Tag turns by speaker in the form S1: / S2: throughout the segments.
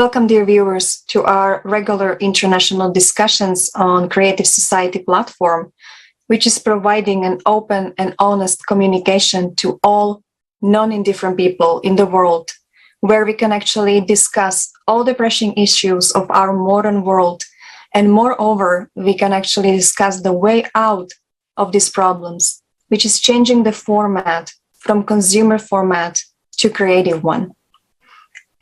S1: Welcome, dear viewers, to our regular international discussions on Creative Society platform, which is providing an open and honest communication to all non-indifferent people in the world, where we can actually discuss all the pressing issues of our modern world. And moreover, we can actually discuss the way out of these problems, which is changing the format from consumer format to creative one.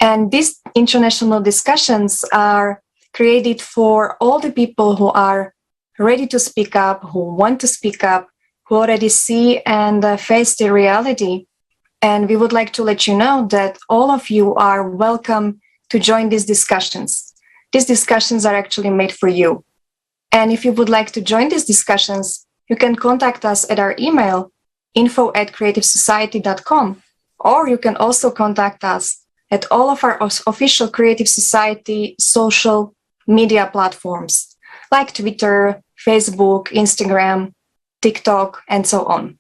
S1: And these international discussions are created for all the people who are ready to speak up, who want to speak up, who already see and face the reality. And we would like to let you know that all of you are welcome to join these discussions. These discussions are actually made for you. And if you would like to join these discussions, you can contact us at our email, info@creativesociety.com, or you can also contact us at all of our official Creative Society social media platforms, like Twitter, Facebook, Instagram, TikTok, and so on.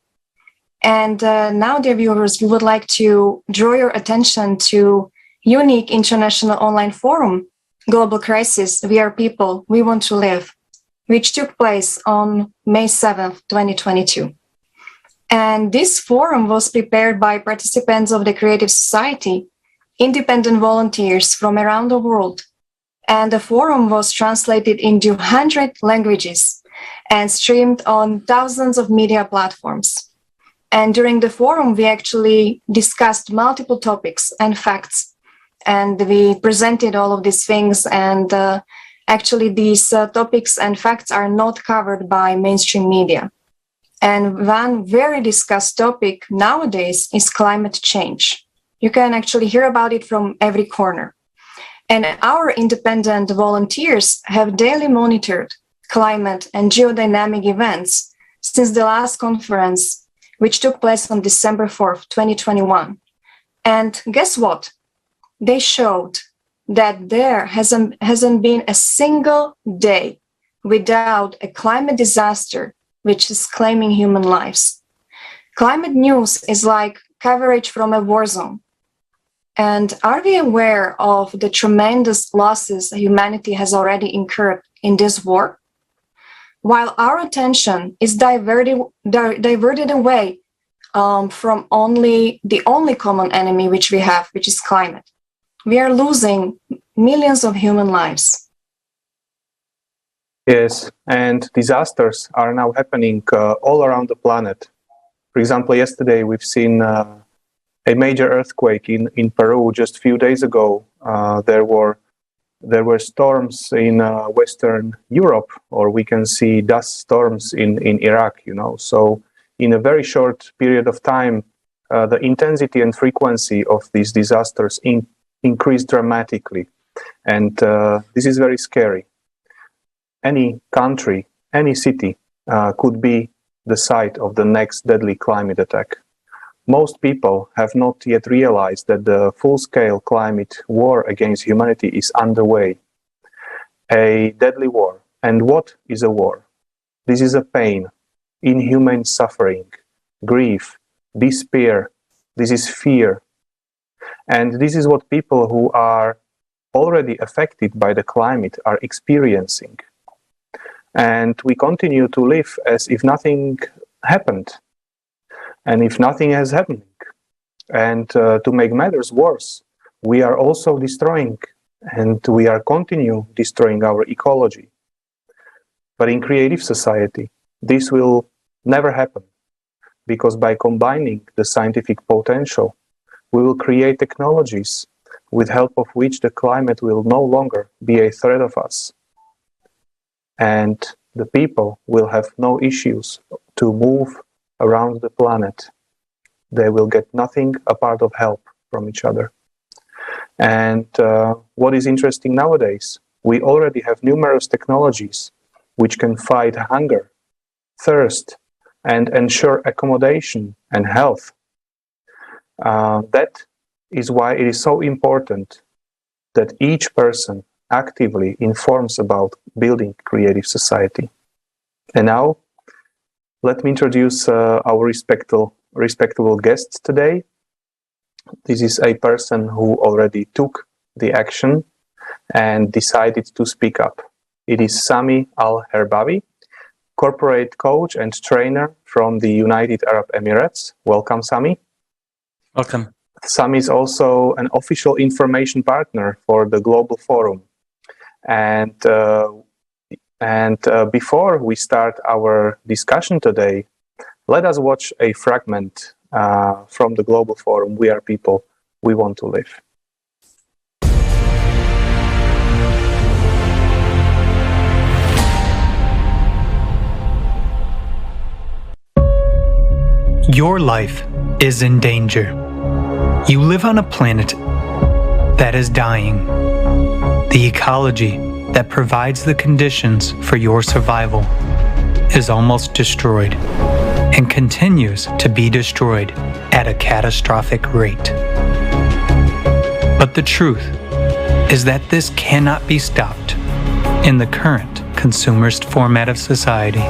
S1: And now, dear viewers, we would like to draw your attention to unique international online forum, Global Crisis, We Are People, We Want to Live, which took place on May 7th, 2022. And this forum was prepared by participants of the Creative Society, independent volunteers from around the world. And the forum was translated into 100 languages and streamed on thousands of media platforms. And during the forum, we actually discussed multiple topics and facts. And we presented all of these things. And actually, these topics and facts are not covered by mainstream media. And one very discussed topic nowadays is climate change. You can actually hear about it from every corner. And our independent volunteers have daily monitored climate and geodynamic events since the last conference, which took place on December 4th, 2021. And guess what? They showed that there hasn't been a single day without a climate disaster which is claiming human lives. Climate news is like coverage from a war zone. And are we aware of the tremendous losses humanity has already incurred in this war? While our attention is diverted away from the only common enemy which we have, which is climate, we are losing millions of human lives.
S2: Yes, and disasters are now happening all around the planet. For example, yesterday we've seen a major earthquake in Peru just a few days ago. There were storms in Western Europe, or we can see dust storms in Iraq, So in a very short period of time, the intensity and frequency of these disasters increased dramatically. And this is very scary. Any country, any city could be the site of the next deadly climate attack. Most people have not yet realized that the full-scale climate war against humanity is underway. A deadly war. And what is a war? This is a pain, inhumane suffering, grief, despair. This is fear. And this is what people who are already affected by the climate are experiencing. And we continue to live as if nothing happened. And if nothing has happened, and to make matters worse, we are also destroying, and we are continue destroying our ecology. But in Creative Society, this will never happen, because by combining the scientific potential, we will create technologies with help of which the climate will no longer be a threat of us. And the people will have no issues to move around the planet. They will get nothing apart of help from each other. And what is interesting nowadays, we already have numerous technologies which can fight hunger, thirst, and ensure accommodation and health. That is why it is so important that each person actively informs about building Creative Society. And now, let me introduce our respectable guest today. This is a person who already took the action and decided to speak up. It is Sami Al-Herbawi, corporate coach and trainer from the United Arab Emirates. Welcome, Sami.
S3: Welcome.
S2: Sami is also an official information partner for the Global Forum. And before we start our discussion today, let us watch a fragment from the Global Forum. We are people, we want to live.
S3: Your life is in danger. You live on a planet that is dying. The ecology that provides the conditions for your survival is almost destroyed and continues to be destroyed at a catastrophic rate. But the truth is that this cannot be stopped in the current consumerist format of society.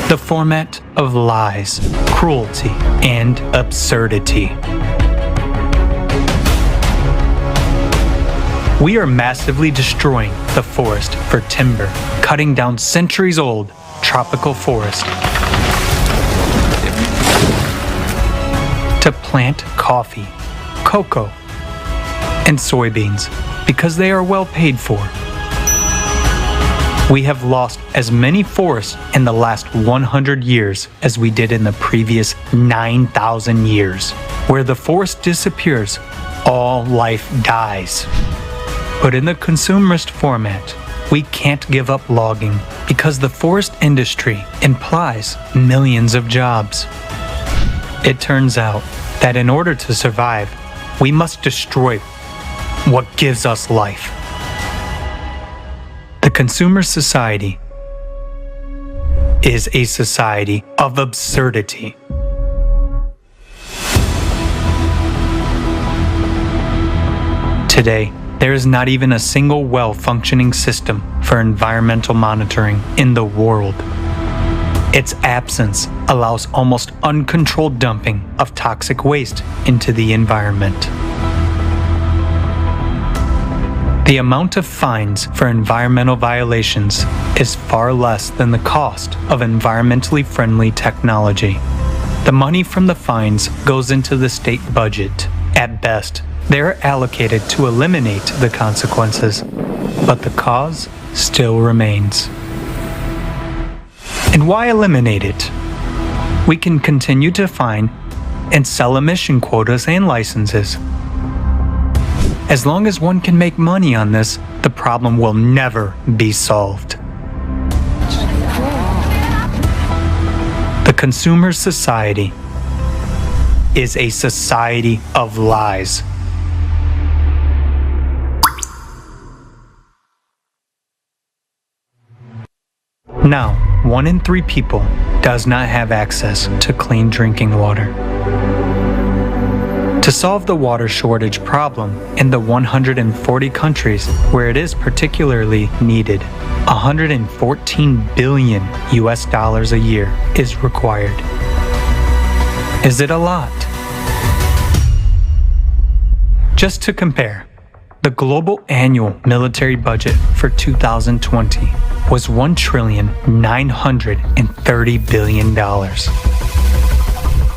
S3: The format of lies, cruelty, and absurdity. We are massively destroying the forest for timber, cutting down centuries-old tropical forest to plant coffee, cocoa, and soybeans because they are well paid for. We have lost as many forests in the last 100 years as we did in the previous 9,000 years. Where the forest disappears, all life dies. But in the consumerist format, we can't give up logging because the forest industry implies millions of jobs. It turns out that in order to survive, we must destroy what gives us life. The consumer society is a society of absurdity. Today, there is not even a single well-functioning system for environmental monitoring in the world. Its absence allows almost uncontrolled dumping of toxic waste into the environment. The amount of fines for environmental violations is far less than the cost of environmentally friendly technology. The money from the fines goes into the state budget. At best, they are allocated to eliminate the consequences, but the cause still remains. And why eliminate it? We can continue to fine and sell emission quotas and licenses. As long as one can make money on this, the problem will never be solved. The consumer society is a society of lies. Now, 1 in 3 people does not have access to clean drinking water. To solve the water shortage problem in the 140 countries where it is particularly needed, $114 billion a year is required. Is it a lot? Just to compare, the global annual military budget for 2020 was $1,930 billion.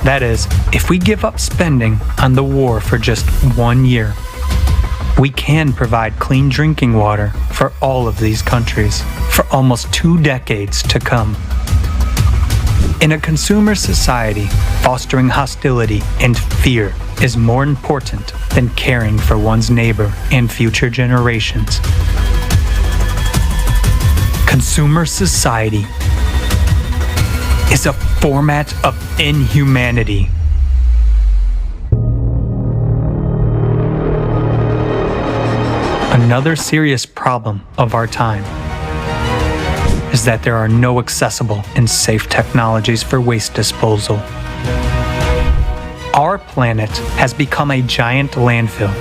S3: That is, if we give up spending on the war for just 1 year, we can provide clean drinking water for all of these countries for almost 2 decades to come. In a consumer society, fostering hostility and fear is more important than caring for one's neighbor and future generations. Consumer society is a format of inhumanity. Another serious problem of our time is that there are no accessible and safe technologies for waste disposal. Our planet has become a giant landfill.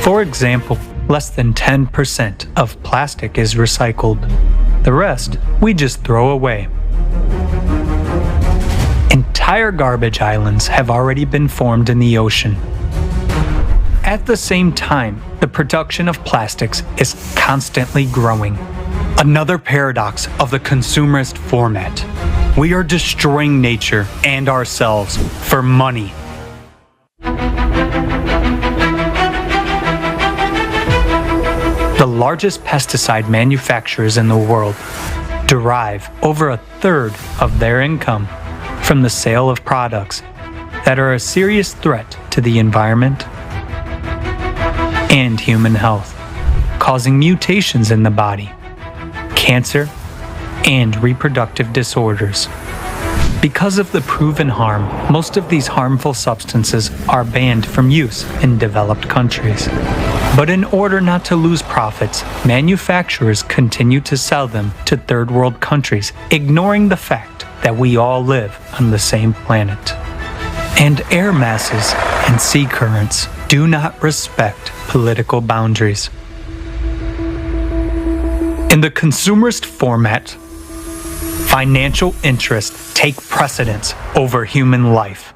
S3: For example, less than 10% of plastic is recycled. The rest, we just throw away. Entire garbage islands have already been formed in the ocean. at the same time, the production of plastics is constantly growing. Another paradox of the consumerist format. We are destroying nature and ourselves for money. The largest pesticide manufacturers in the world derive over a third of their income from the sale of products that are a serious threat to the environment and human health, causing mutations in the body, cancer, and reproductive disorders. Because of the proven harm, most of these harmful substances are banned from use in developed countries. But in order not to lose profits, manufacturers continue to sell them to third world countries, ignoring the fact that we all live on the same planet. And air masses and sea currents do not respect political boundaries. In the consumerist format, financial interests take precedence over human life.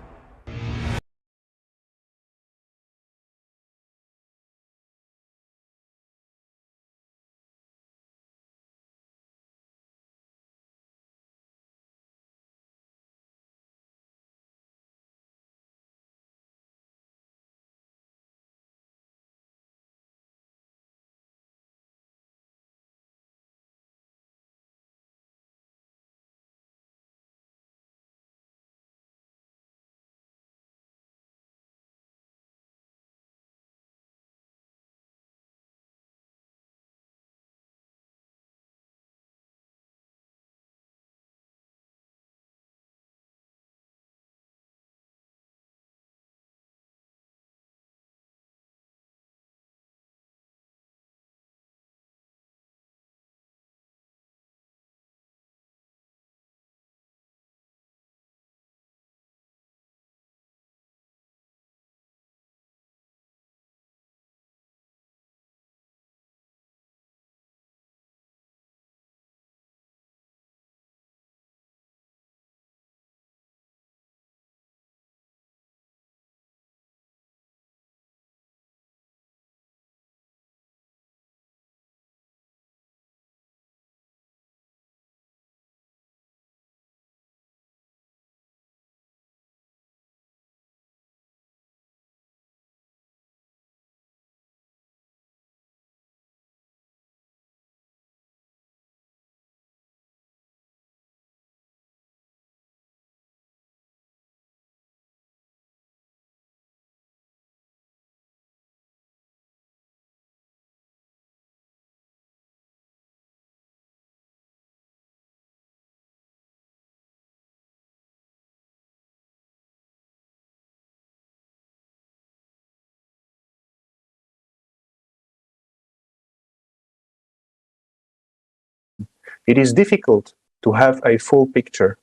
S2: It is difficult to have a full picture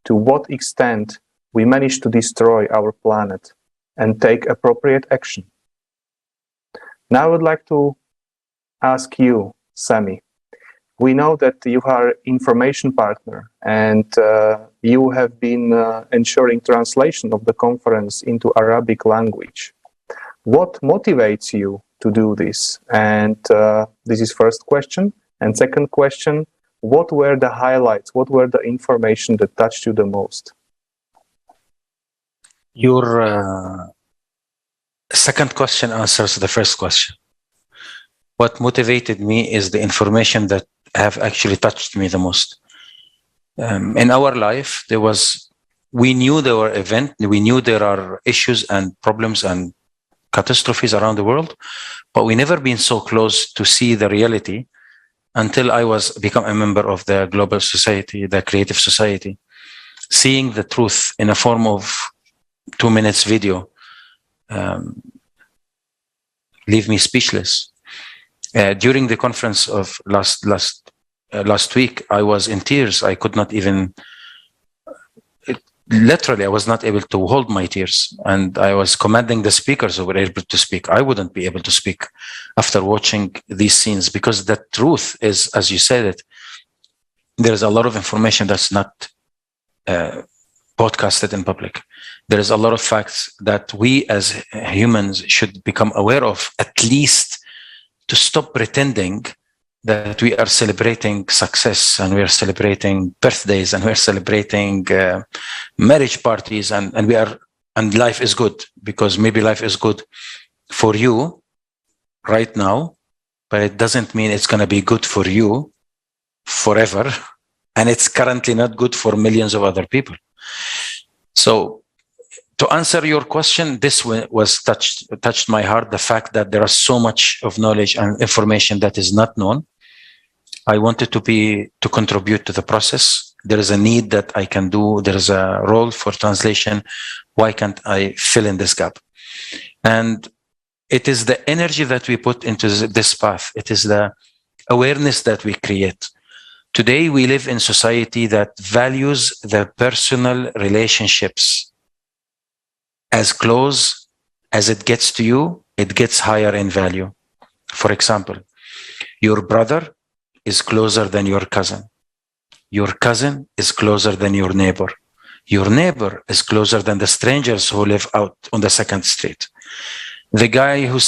S2: to what extent we manage to destroy our planet and take appropriate action. Now I would like to ask you, Sami. We know that you are information partner and you have been ensuring translation of the conference into Arabic language. What motivates you to do this? And this is first question. And second question, what were the highlights? What were the information that touched you the most?
S4: Your second question answers the first question. What motivated me is the information that have actually touched me the most. In our life, we knew there were events, we knew there are issues and problems and catastrophes around the world, but we never been so close to see the reality until I become a member of the global society, the creative society. Seeing the truth in a form of 2 minutes video leave me speechless. During the conference of last week, I was in tears. I could not even, literally, I was not able to hold my tears. And I was commanding the speakers who were able to speak. I wouldn't be able to speak after watching these scenes, because the truth is, as you said it, there's a lot of information that's not podcasted in public. There is a lot of facts that we as humans should become aware of, at least to stop pretending that we are celebrating success and we are celebrating birthdays and we are celebrating marriage parties and life is good, because maybe life is good for you right now, but it doesn't mean it's going to be good for you forever. And it's currently not good for millions of other people. So to answer your question, this was touched my heart, the fact that there is so much of knowledge and information that is not known. I wanted to contribute to the process. There is a need that I can do. There is a role for translation. Why can't I fill in this gap? And it is the energy that we put into this path. It is the awareness that we create. Today, we live in society that values the personal relationships. As close as it gets to you, it gets higher in value. For example, your brother is closer than your cousin. Your cousin is closer than your neighbor. Your neighbor is closer than the strangers who live out on the second street. The guy who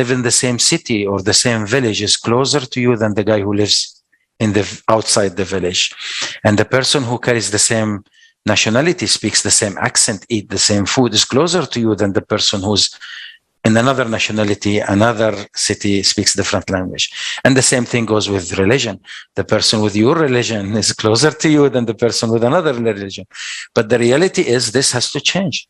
S4: live in the same city or the same village is closer to you than the guy who lives outside the village. And the person who carries the same nationality, speaks the same accent, eat the same food, is closer to you than the person who's in another nationality, another city, speaks different language. And the same thing goes with religion. The person with your religion is closer to you than the person with another religion. But the reality is this has to change.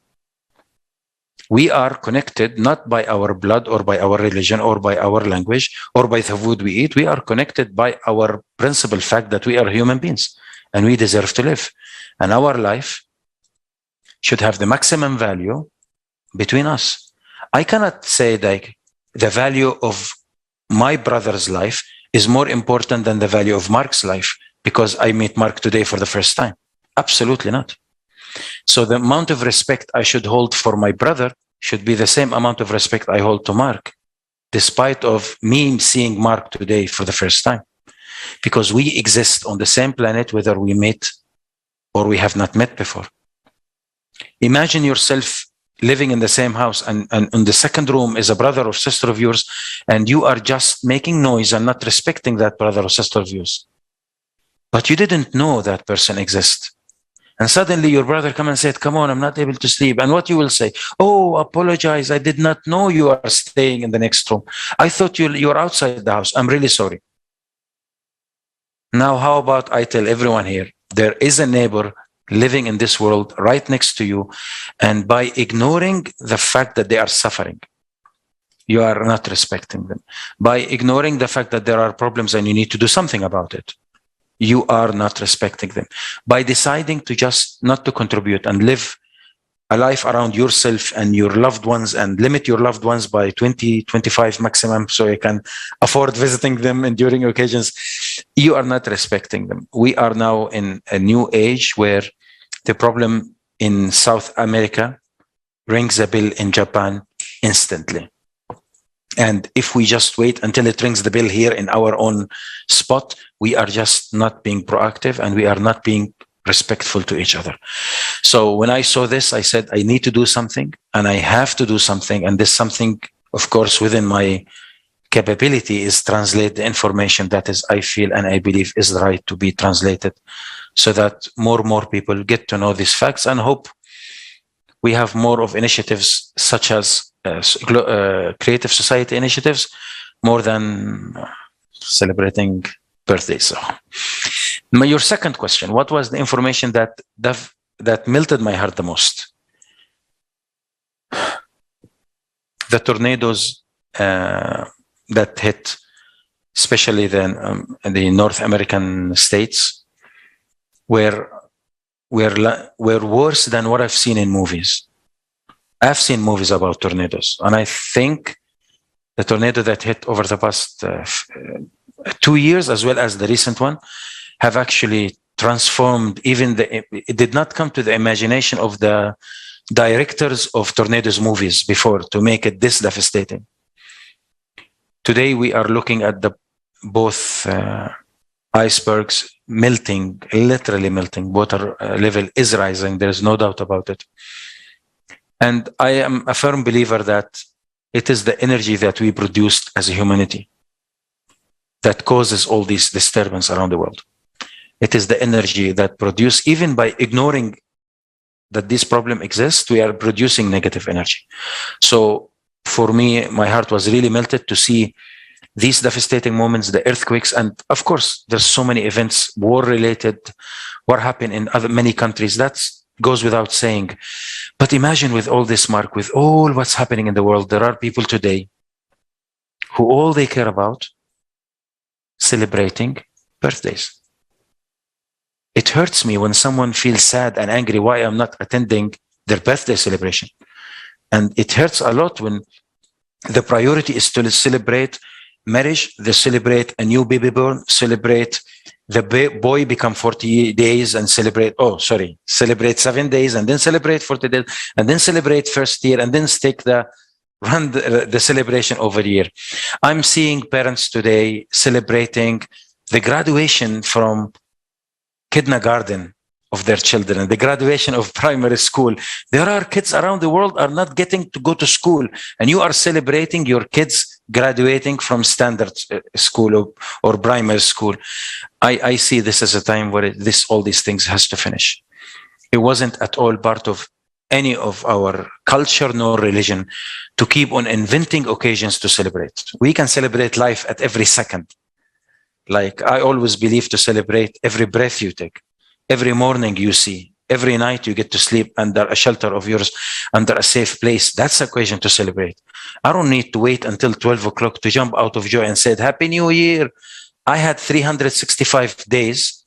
S4: We are connected not by our blood or by our religion or by our language or by the food we eat. We are connected by our principal fact that we are human beings and we deserve to live. And our life should have the maximum value between us. I cannot say that the value of my brother's life is more important than the value of Mark's life because I meet Mark today for the first time. Absolutely not. So the amount of respect I should hold for my brother should be the same amount of respect I hold to Mark, despite of me seeing Mark today for the first time. Because we exist on the same planet, whether we meet or we have not met before. Imagine yourself living in the same house and in the second room is a brother or sister of yours, and you are just making noise and not respecting that brother or sister of yours. But you didn't know that person exists. And suddenly your brother come and said, come on, I'm not able to sleep. And what you will say? Oh, apologize. I did not know you are staying in the next room. I thought you're outside the house. I'm really sorry. Now, how about I tell everyone here, there is a neighbor living in this world right next to you. And by ignoring the fact that they are suffering, you are not respecting them. By ignoring the fact that there are problems and you need to do something about it, you are not respecting them. By deciding to just not to contribute and live a life around yourself and your loved ones and limit your loved ones by 20, 25 maximum so you can afford visiting them and during occasions, you are not respecting them. We are now in a new age where the problem in South America rings a bell in Japan instantly. And if we just wait until it rings the bell here in our own spot, we are just not being proactive and we are not being respectful to each other. So when I saw this, I said, I need to do something and I have to do something. And this something, of course, within my capability is translate the information that is, I feel and I believe is right to be translated so that more people get to know these facts and hope we have more of initiatives such as creative society initiatives more than celebrating birthdays. So, your second question, what was the information that melted my heart the most? The tornadoes that hit, especially the North American states, were worse than what I've seen in movies. I've seen movies about tornadoes, and I think the tornado that hit over the past 2 years, as well as the recent one, have actually transformed it did not come to the imagination of the directors of tornadoes movies before to make it this devastating. Today, we are looking at both icebergs melting, literally melting. Water level is rising. There is no doubt about it. And I am a firm believer that it is the energy that we produced as a humanity that causes all this disturbance around the world. It is the energy that produced, even by ignoring that this problem exists, we are producing negative energy. So for me, my heart was really melted to see these devastating moments, the earthquakes, and of course, there's so many events, war-related, what happened in many countries. That goes without saying. But imagine with all this, Mark, with all what's happening in the world, there are people today who all they care about celebrating birthdays. It hurts me when someone feels sad and angry why I'm not attending their birthday celebration. And it hurts a lot when the priority is to celebrate marriage, they celebrate a new baby born, celebrate the boy become 40 days and celebrate 7 days and then celebrate 40 days and then celebrate first year and then run the celebration over a year. I'm seeing parents today celebrating the graduation from kindergarten of their children, the graduation of primary school. There are kids around the world are not getting to go to school, and you are celebrating your kids graduating from standard school or primary school. I see this as a time where all these things has to finish. It wasn't at all part of any of our culture nor religion to keep on inventing occasions to celebrate. We can celebrate life at every second. Like I always believe to celebrate every breath you take, every morning you see, every night you get to sleep under a shelter of yours, under a safe place. That's an occasion to celebrate. I don't need to wait until 12 o'clock to jump out of joy and say, Happy New Year. I had 365 days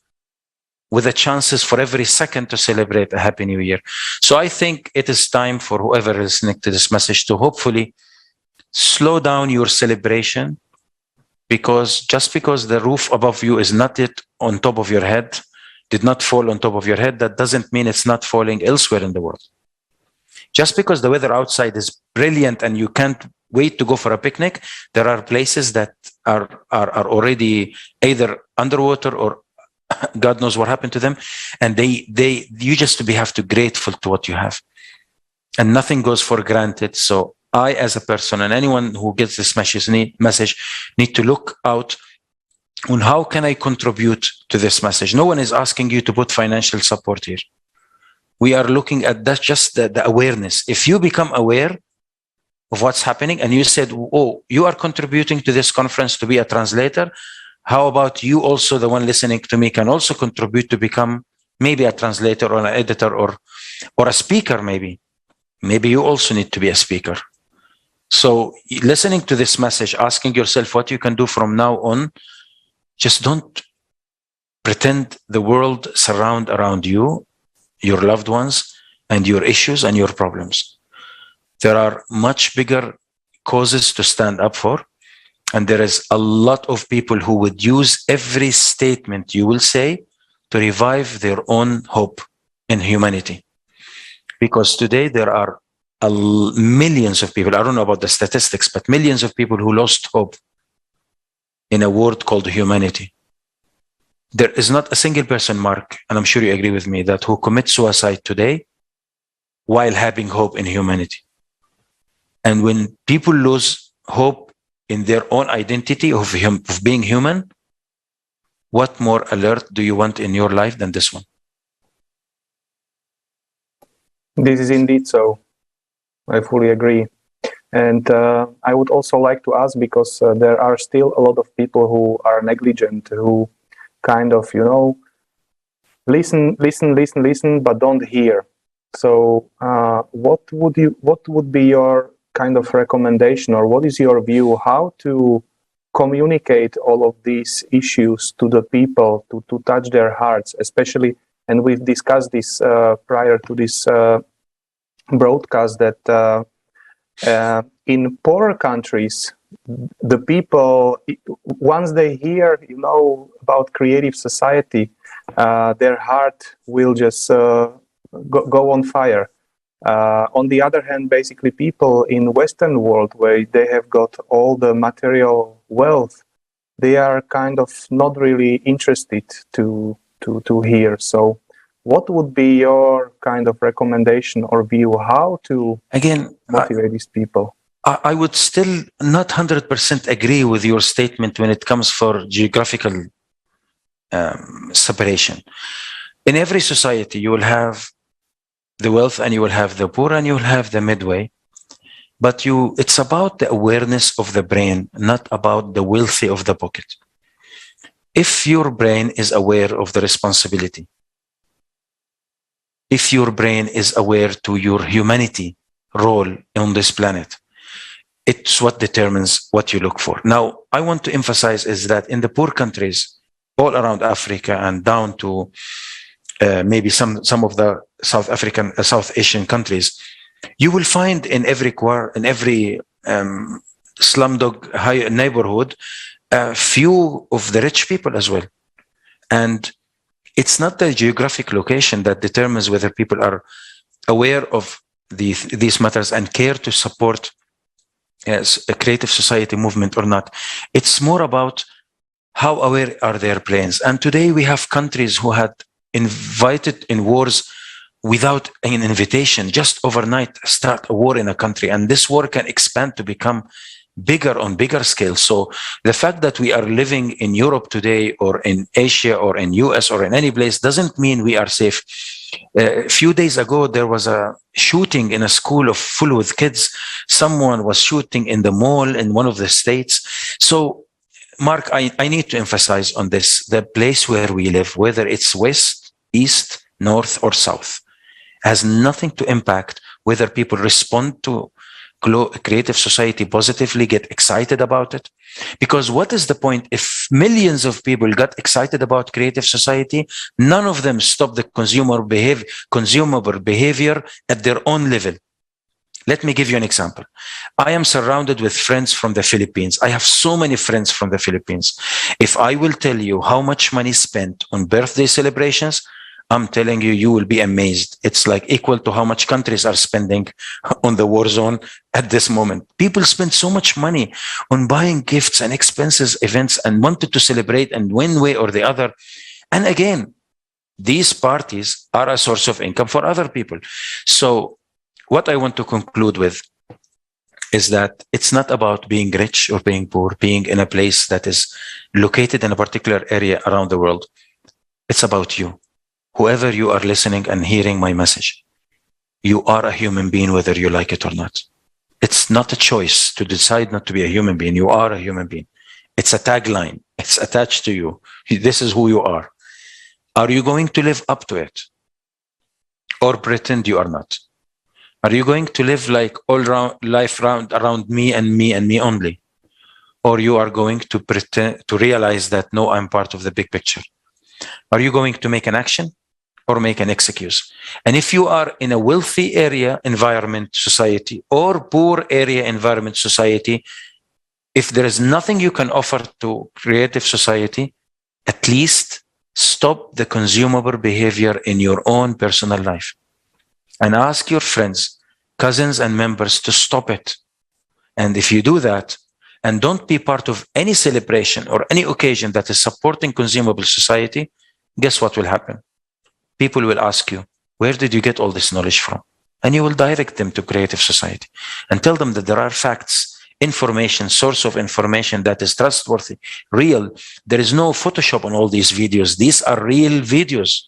S4: with the chances for every second to celebrate a Happy New Year. So I think it is time for whoever is listening to this message to hopefully slow down your celebration, because just because the roof above you is not yet on top of your head, did not fall on top of your head, that doesn't mean it's not falling elsewhere in the world. Just because the weather outside is brilliant and you can't wait to go for a picnic, there are places that are already either underwater or God knows what happened to them. And you just have to be grateful to what you have. And nothing goes for granted. So I, as a person, and anyone who gets this message need to look out on how can I contribute to this message. No one is asking you to put financial support here. We are looking at that, just the awareness. If you become aware of what's happening and you said, oh, you are contributing to this conference to be a translator, how about you also, the one listening to me, can also contribute to become maybe a translator or an editor or a speaker maybe. Maybe you also need to be a speaker. So listening to this message, asking yourself what you can do from now on, just don't pretend the world surround around you, your loved ones, and your issues and your problems. There are much bigger causes to stand up for. And there is a lot of people who would use every statement you will say to revive their own hope in humanity. Because today there are millions of people, I don't know about the statistics, but millions of people who lost hope in a world called humanity. There is not a single person, Mark, and I'm sure you agree with me, that who commits suicide today while having hope in humanity. And when people lose hope in their own identity of being human, what more alert do you want in your life than this one?
S2: This is indeed so. I fully agree. And I would also like to ask, because there are still a lot of people who are negligent, who kind of, listen, but don't hear. So what would be your kind of recommendation, or what is your view how to communicate all of these issues to the people, to touch their hearts, especially, and we've discussed this prior to this broadcast, that in poorer countries, the people, once they hear, about creative society, their heart will just go on fire. On the other hand, basically, people in Western world, where they have got all the material wealth, they are kind of not really interested to hear. So what would be your kind of recommendation or view how to motivate these people?
S4: I would still not 100% agree with your statement when it comes for geographical separation. In every society, you will have the wealth and you will have the poor and you will have the midway. But it's about the awareness of the brain, not about the wealthy of the pocket. If your brain is aware of the responsibility, if your brain is aware to your humanity role on this planet, it's what determines what you look for. Now, I want to emphasize is that in the poor countries, all around Africa and down to maybe some of the South Asian countries, you will find in every slumdog high neighborhood a few of the rich people as well. And it's not the geographic location that determines whether people are aware of these matters and care to support as a creative society movement or not. It's more about how aware are their brains. And today we have countries who had invited in wars without an invitation, just overnight start a war in a country. And this war can expand to become bigger on bigger scale. So the fact that we are living in Europe today or in Asia or in US or in any place doesn't mean we are safe. A few days ago, there was a shooting in a school full with kids. Someone was shooting in the mall in one of the states. So Mark, I need to emphasize on this, the place where we live, whether it's west, east, north, or south, has nothing to impact whether people respond to creative society positively, get excited about it. Because what is the point if millions of people got excited about creative society, none of them stop the consumable behavior at their own level? Let me give you an example. I am surrounded with friends from the Philippines. I have so many friends from the Philippines. If I will tell you how much money spent on birthday celebrations, I'm telling you, you will be amazed. It's like equal to how much countries are spending on the war zone at this moment. People spend so much money on buying gifts and expenses events and wanted to celebrate in one way or the other. And again, these parties are a source of income for other people. So what I want to conclude with is that it's not about being rich or being poor, being in a place that is located in a particular area around the world. It's about you. Whoever you are listening and hearing my message, you are a human being, whether you like it or not. It's not a choice to decide not to be a human being. You are a human being. It's a tagline. It's attached to you. This is who you are. Are you going to live up to it? Or pretend you are not? Are you going to live like all life around me and me and me only? Or you are going to pretend to realize that, no, I'm part of the big picture? Are you going to make an action or make an excuse? And if you are in a wealthy area environment society or poor area environment society, if there is nothing you can offer to creative society, at least stop the consumable behavior in your own personal life. And ask your friends, cousins, and members to stop it. And if you do that, and don't be part of any celebration or any occasion that is supporting consumable society, guess what will happen? People will ask you, where did you get all this knowledge from? And you will direct them to creative society and tell them that there are facts, information, source of information that is trustworthy, real. There is no Photoshop on all these videos. These are real videos.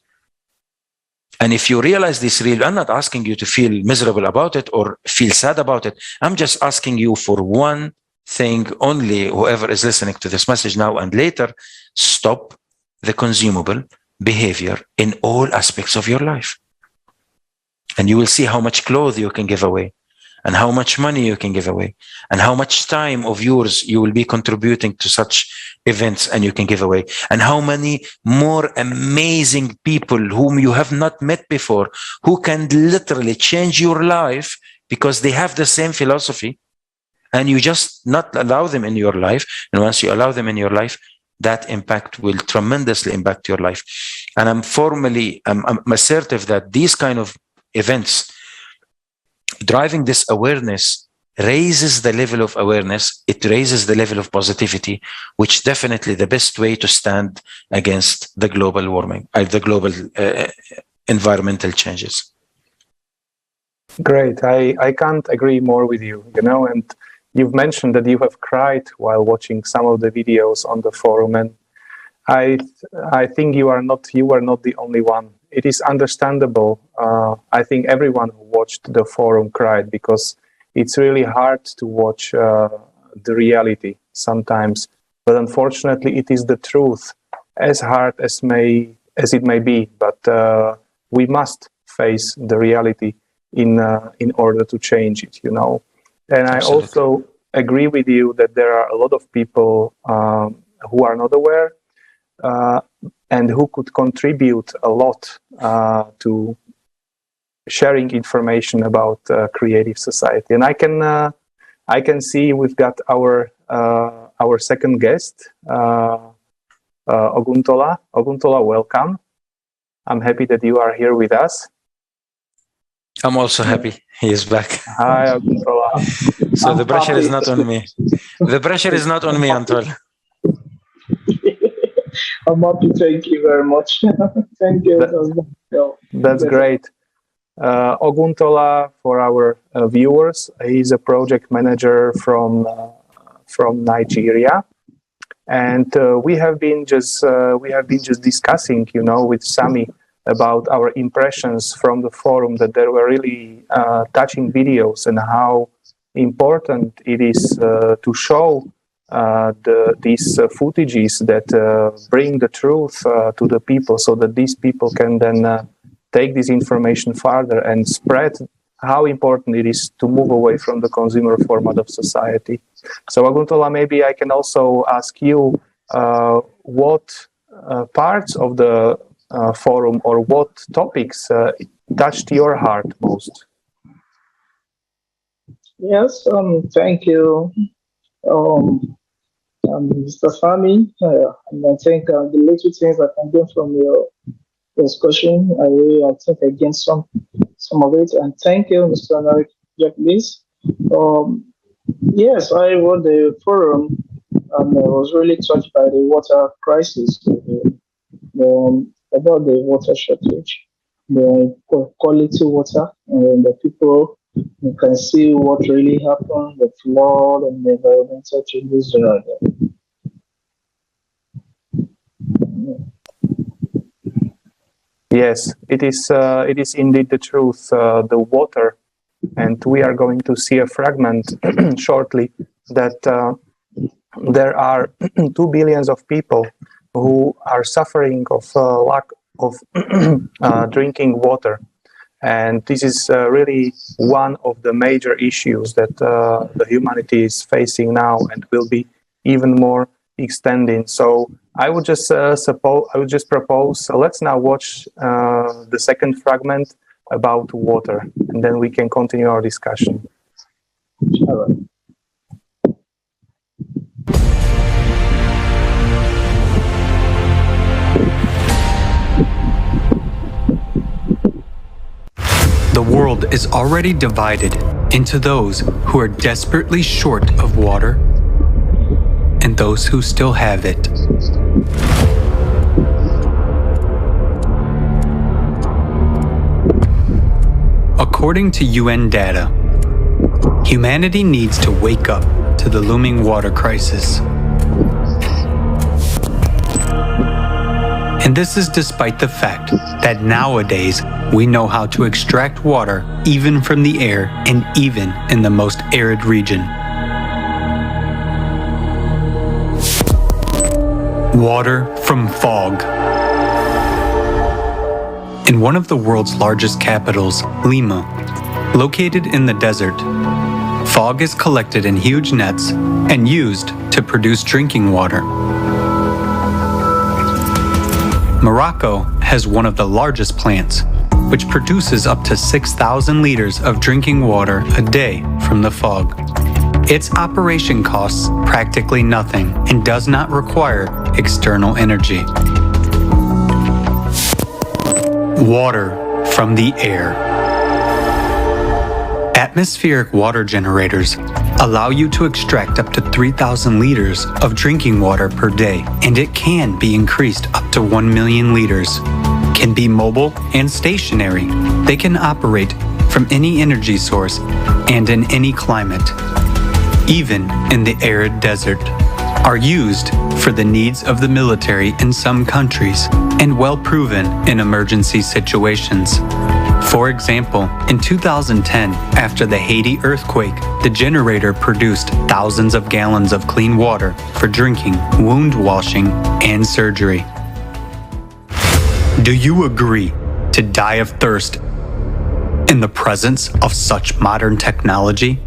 S4: And if you realize this real, I'm not asking you to feel miserable about it or feel sad about it. I'm just asking you for one thing only, whoever is listening to this message now and later, stop the consumable behavior in all aspects of your life. And you will see how much clothes you can give away, and how much money you can give away, and how much time of yours you will be contributing to such events and you can give away, and how many more amazing people whom you have not met before, who can literally change your life because they have the same philosophy, and you just not allow them in your life. And once you allow them in your life, that impact will tremendously impact your life. And I'm assertive that these kind of events, driving this awareness raises the level of awareness, it raises the level of positivity, which definitely the best way to stand against the global warming, the global environmental changes.
S2: Great. I can't agree more with you, and you've mentioned that you have cried while watching some of the videos on the forum, and I think you are not the only one. It is understandable. I think everyone who watched the forum cried, because it's really hard to watch the reality sometimes. But unfortunately, it is the truth, as hard as it may be. But we must face the reality in order to change it. And I
S4: Absolutely.
S2: also agree with you that there are a lot of people who are not aware. And who could contribute a lot to sharing information about creative society. And I can see we've got our second guest, Oguntola. Oguntola, welcome. I'm happy that you are here with us.
S4: I'm also happy he is back.
S2: Hi, Oguntola.
S4: So the pressure is not on me. The pressure is not on me, Antol.
S5: I'm happy. Thank you very much. Thank you.
S2: That's great. Oguntola, for our viewers, he's a project manager from Nigeria, and we have been just discussing, with Sami about our impressions from the forum, that there were really touching videos, and how important it is to show these footages that bring the truth to the people, so that these people can then take this information further and spread how important it is to move away from the consumer format of society. So Oguntola, maybe I can also ask you what parts of the forum, or what topics touched your heart most?
S5: Yes, thank you, Mr. Fami. And I think the little things I can get from your discussion, I think I gained some of it. And thank you, Mr. Narek Jacques. Yes, I wrote the forum, and I was really touched by the water crisis, about the water shortage, the quality water, and the people. You can see what really happened, the flood and the environmental changes that are there.
S2: Yes, it is indeed the truth, the water. And we are going to see a fragment shortly that there are 2 billion of people who are suffering of lack of drinking water. And this is really one of the major issues that the humanity is facing now, and will be even more extending. So I would just propose, let's now watch the second fragment about water, and then we can continue our discussion.
S5: All right.
S3: The world is already divided into those who are desperately short of water and those who still have it. According to UN data, humanity needs to wake up to the looming water crisis. And this is despite the fact that nowadays we know how to extract water even from the air, and even in the most arid region. Water from fog. In one of the world's largest capitals, Lima, located in the desert, fog is collected in huge nets and used to produce drinking water. Morocco has one of the largest plants, which produces up to 6,000 liters of drinking water a day from the fog. Its operation costs practically nothing and does not require external energy. Water from the air. Atmospheric water generators allow you to extract up to 3,000 liters of drinking water per day, and it can be increased up to 1 million liters. Can be mobile and stationary. They can operate from any energy source and in any climate, even in the arid desert. Are used for the needs of the military in some countries and well proven in emergency situations. For example, in 2010, after the Haiti earthquake, the generator produced thousands of gallons of clean water for drinking, wound washing, and surgery. Do you agree to die of thirst in the presence of such modern technology?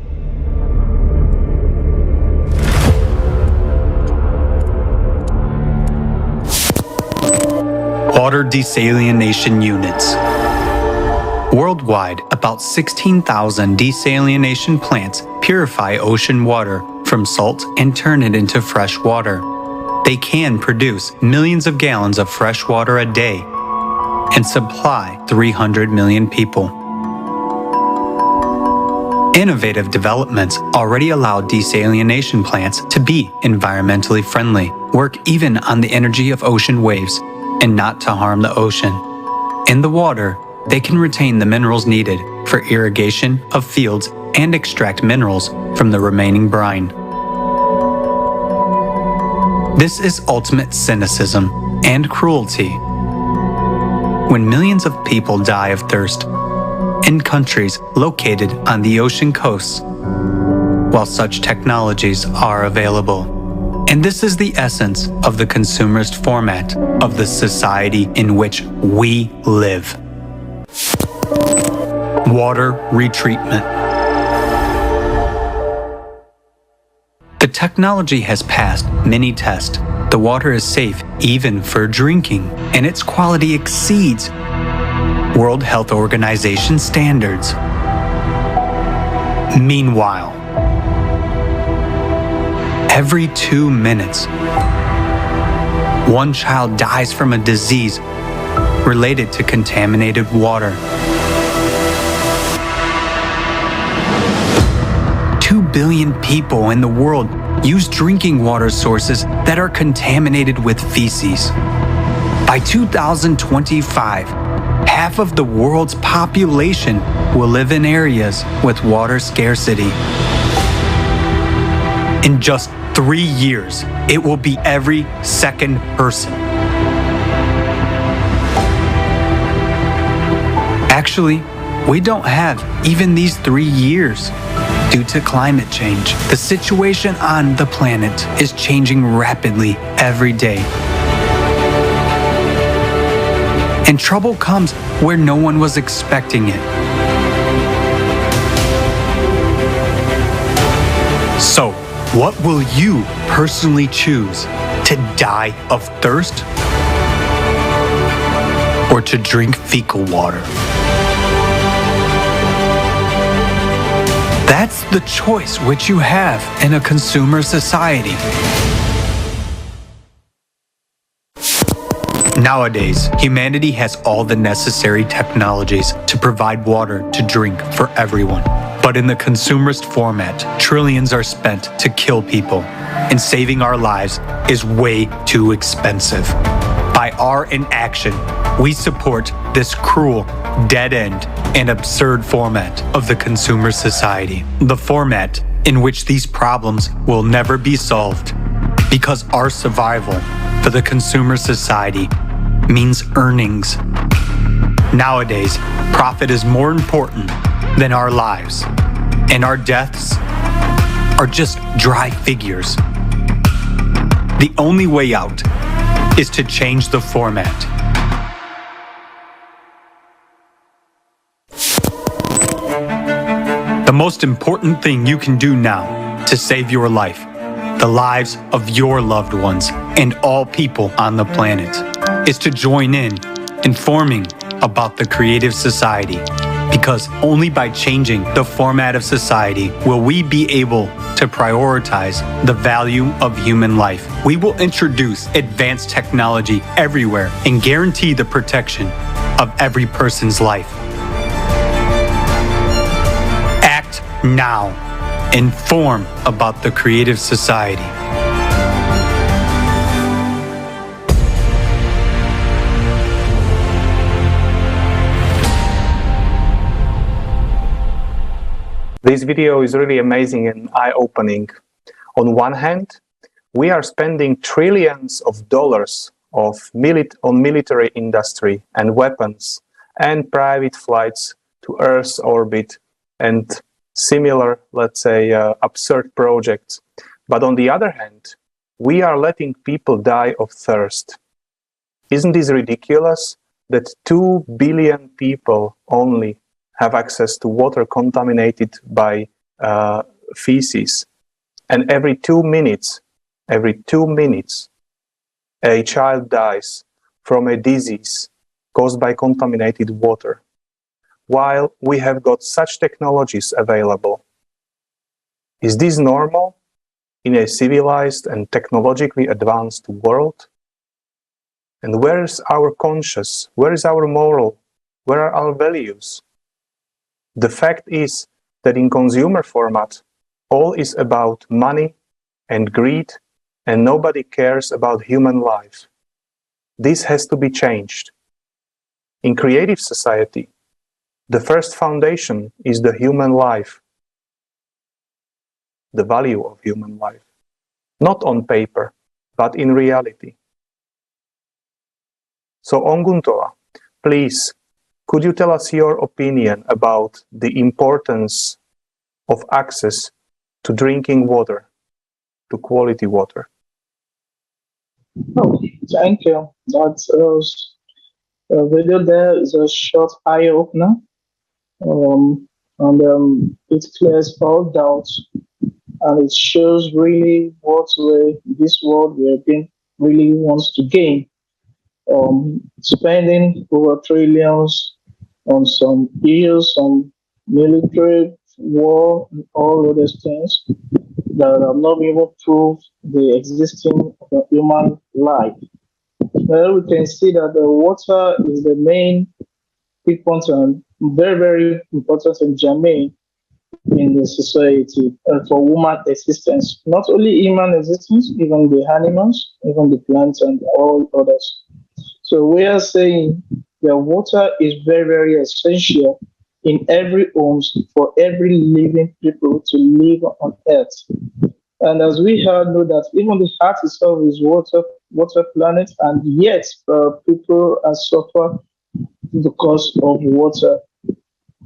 S3: Water desalination units. Worldwide, about 16,000 desalination plants purify ocean water from salt and turn it into fresh water. They can produce millions of gallons of fresh water a day and supply 300 million people. Innovative developments already allow desalination plants to be environmentally friendly, work even on the energy of ocean waves, and not to harm the ocean. In the water, they can retain the minerals needed for irrigation of fields and extract minerals from the remaining brine. This is ultimate cynicism and cruelty. When millions of people die of thirst in countries located on the ocean coasts, while such technologies are available. And this is the essence of the consumerist format of the society in which we live. Water retreatment. The technology has passed many tests. The water is safe even for drinking, and its quality exceeds World Health Organization standards. Meanwhile, every 2 minutes, one child dies from a disease related to contaminated water. 2 billion people in the world use drinking water sources that are contaminated with feces. By 2025, half of the world's population will live in areas with water scarcity. In just 3 years, it will be every second person. Actually, we don't have even these 3 years. Due to climate change, the situation on the planet is changing rapidly every day. And trouble comes where no one was expecting it. So, what will you personally choose? To die of thirst? Or to drink fecal water? That's the choice which you have in a consumer society. Nowadays, humanity has all the necessary technologies to provide water to drink for everyone. But in the consumerist format, trillions are spent to kill people, and saving our lives is way too expensive. By our inaction, we support this cruel, dead-end, and absurd format of the consumer society. The format in which these problems will never be solved, because our survival for the consumer society means earnings. Nowadays, profit is more important than our lives, and our deaths are just dry figures. The only way out is to change the format. The most important thing you can do now to save your life, the lives of your loved ones, and all people on the planet, is to join in informing about the creative society, because only by changing the format of society will we be able to prioritize the value of human life. We will introduce advanced technology everywhere and guarantee the protection of every person's life. Act Now, inform about the Creative Society.
S2: This video is really amazing and eye-opening. On one hand, we are spending trillions of dollars on military industry and weapons and private flights to Earth's orbit and similar, let's say, absurd projects. But on the other hand, we are letting people die of thirst. Isn't this ridiculous that 2 billion people only have access to water contaminated by feces? And every 2 minutes, a child dies from a disease caused by contaminated water, while we have got such technologies available. Is this normal in a civilized and technologically advanced world? And where is our conscience? Where is our moral? Where are our values? The fact is that in consumer format, all is about money and greed, and nobody cares about human life. This has to be changed. In creative society, the first foundation is the human life, the value of human life, not on paper, but in reality. So Onguntoa, please, could you tell us your opinion about the importance of access to drinking water, to quality water?
S5: Oh, thank you. That video there is a short eye opener, and it clears all doubts, and it shows really what way this world we have been really wants to gain. Spending over trillions on some issues, some military war, and all other things that have not been able to prove the existing of the human life. Well, we can see that the water is the main important, very, very important and germane in the society for human existence. Not only human existence, even the animals, even the plants, and all others. So we are saying that water is very, very essential in every home for every living people to live on earth. And as we all know that even the earth itself is water planet, and yet people are suffer because of water.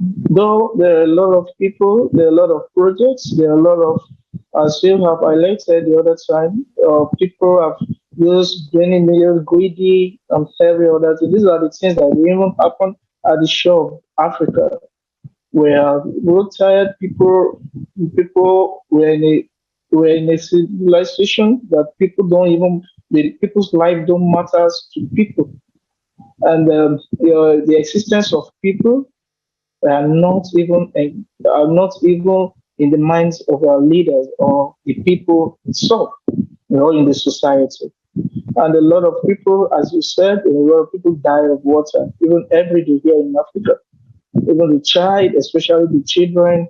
S5: Though there are a lot of people, there are a lot of projects, there are a lot of, as you have highlighted the other time, people have used many millions greedy and every other thing. These are the things that even happen at the shore of Africa, where road tired people were in a civilization that people don't even people's life don't matters to people, and the existence of people are not even in the minds of our leaders or the people itself, in the society. And a lot of people, as you said, a lot of people die of water, even every day here in Africa. Even the child, especially the children,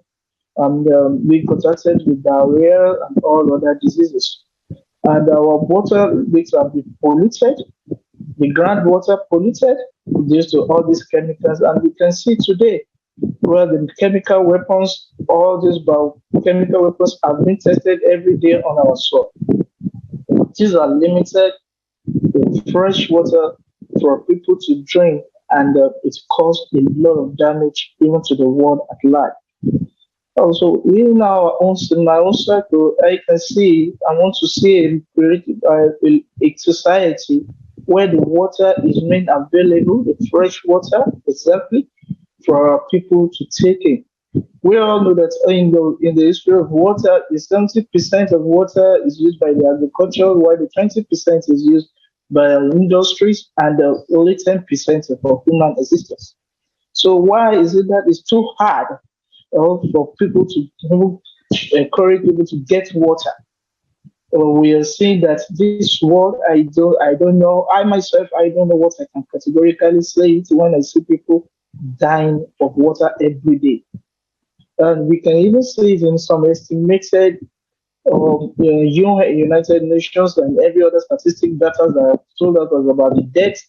S5: being protected with diarrhea and all other diseases. And our water lakes have been polluted, the groundwater polluted due to all these chemicals. And we can see today where the chemical weapons, all these biochemical weapons are being tested every day on our soil. These are limited to fresh water for people to drink, and it caused a lot of damage even to the world at large. Also, in my own circle, I want to see a society where the water is made available, the fresh water, exactly, for our people to take in. We all know that in the history of water, the 70% of water is used by the agriculture, while the 20% is used by our industries, and only 10% for human existence. So why is it that it's too hard for people to encourage people to get water? We are seeing that this world, I don't know. I myself, I don't know what I can categorically say it when I see people dying of water every day. And we can even see it in some estimated United Nations and every other statistic data that have told us about the death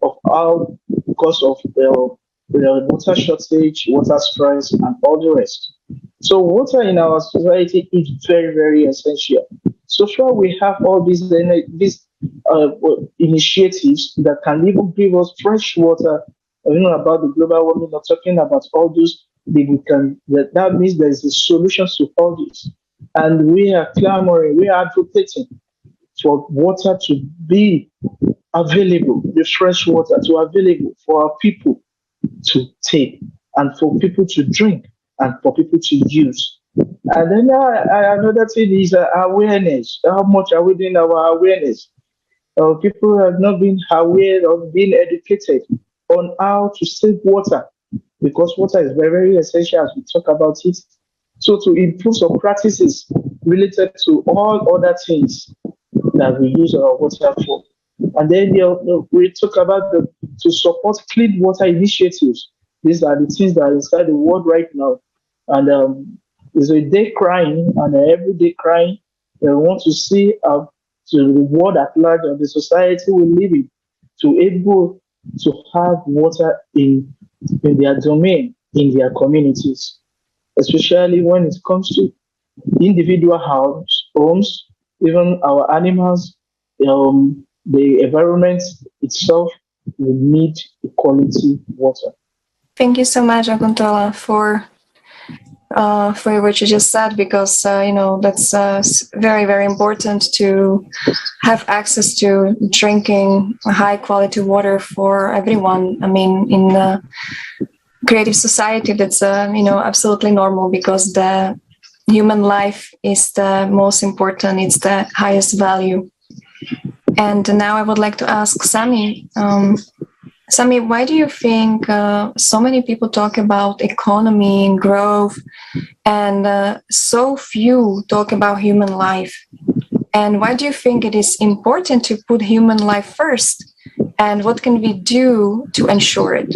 S5: of how because of the water shortage, water stress, and all the rest. So water in our society is very, very essential. So far, we have all initiatives that can even give us fresh water. About the global warming, not talking about all those. That means there is a solution to all this, and we are clamoring, we are advocating for water to be available, the fresh water to available for our people to take and for people to drink and for people to use. And then another thing is awareness. How much are we doing our awareness? People have not been aware of being educated on how to save water because water is very, very essential as we talk about it. So to improve some practices related to all other things that we use our water for. And then we talk about to support clean water initiatives. These are the things that are inside the world right now. And there's a day crying and every day crying. They want to see to the world at large and the society we live in to able to have water in their domain, in their communities, especially when it comes to individual homes, even our animals, the environment itself will need quality water.
S1: Thank you so much, Aguntola, for what you just said, because that's very, very important to have access to drinking high quality water for everyone. I mean, in a creative society, that's absolutely normal, because the human life is the most important, it's the highest value. And now I would like to ask Sami. Sami, why do you think so many people talk about economy and growth, and so few talk about human life? And why do you think it is important to put human life first? And what can we do to ensure it?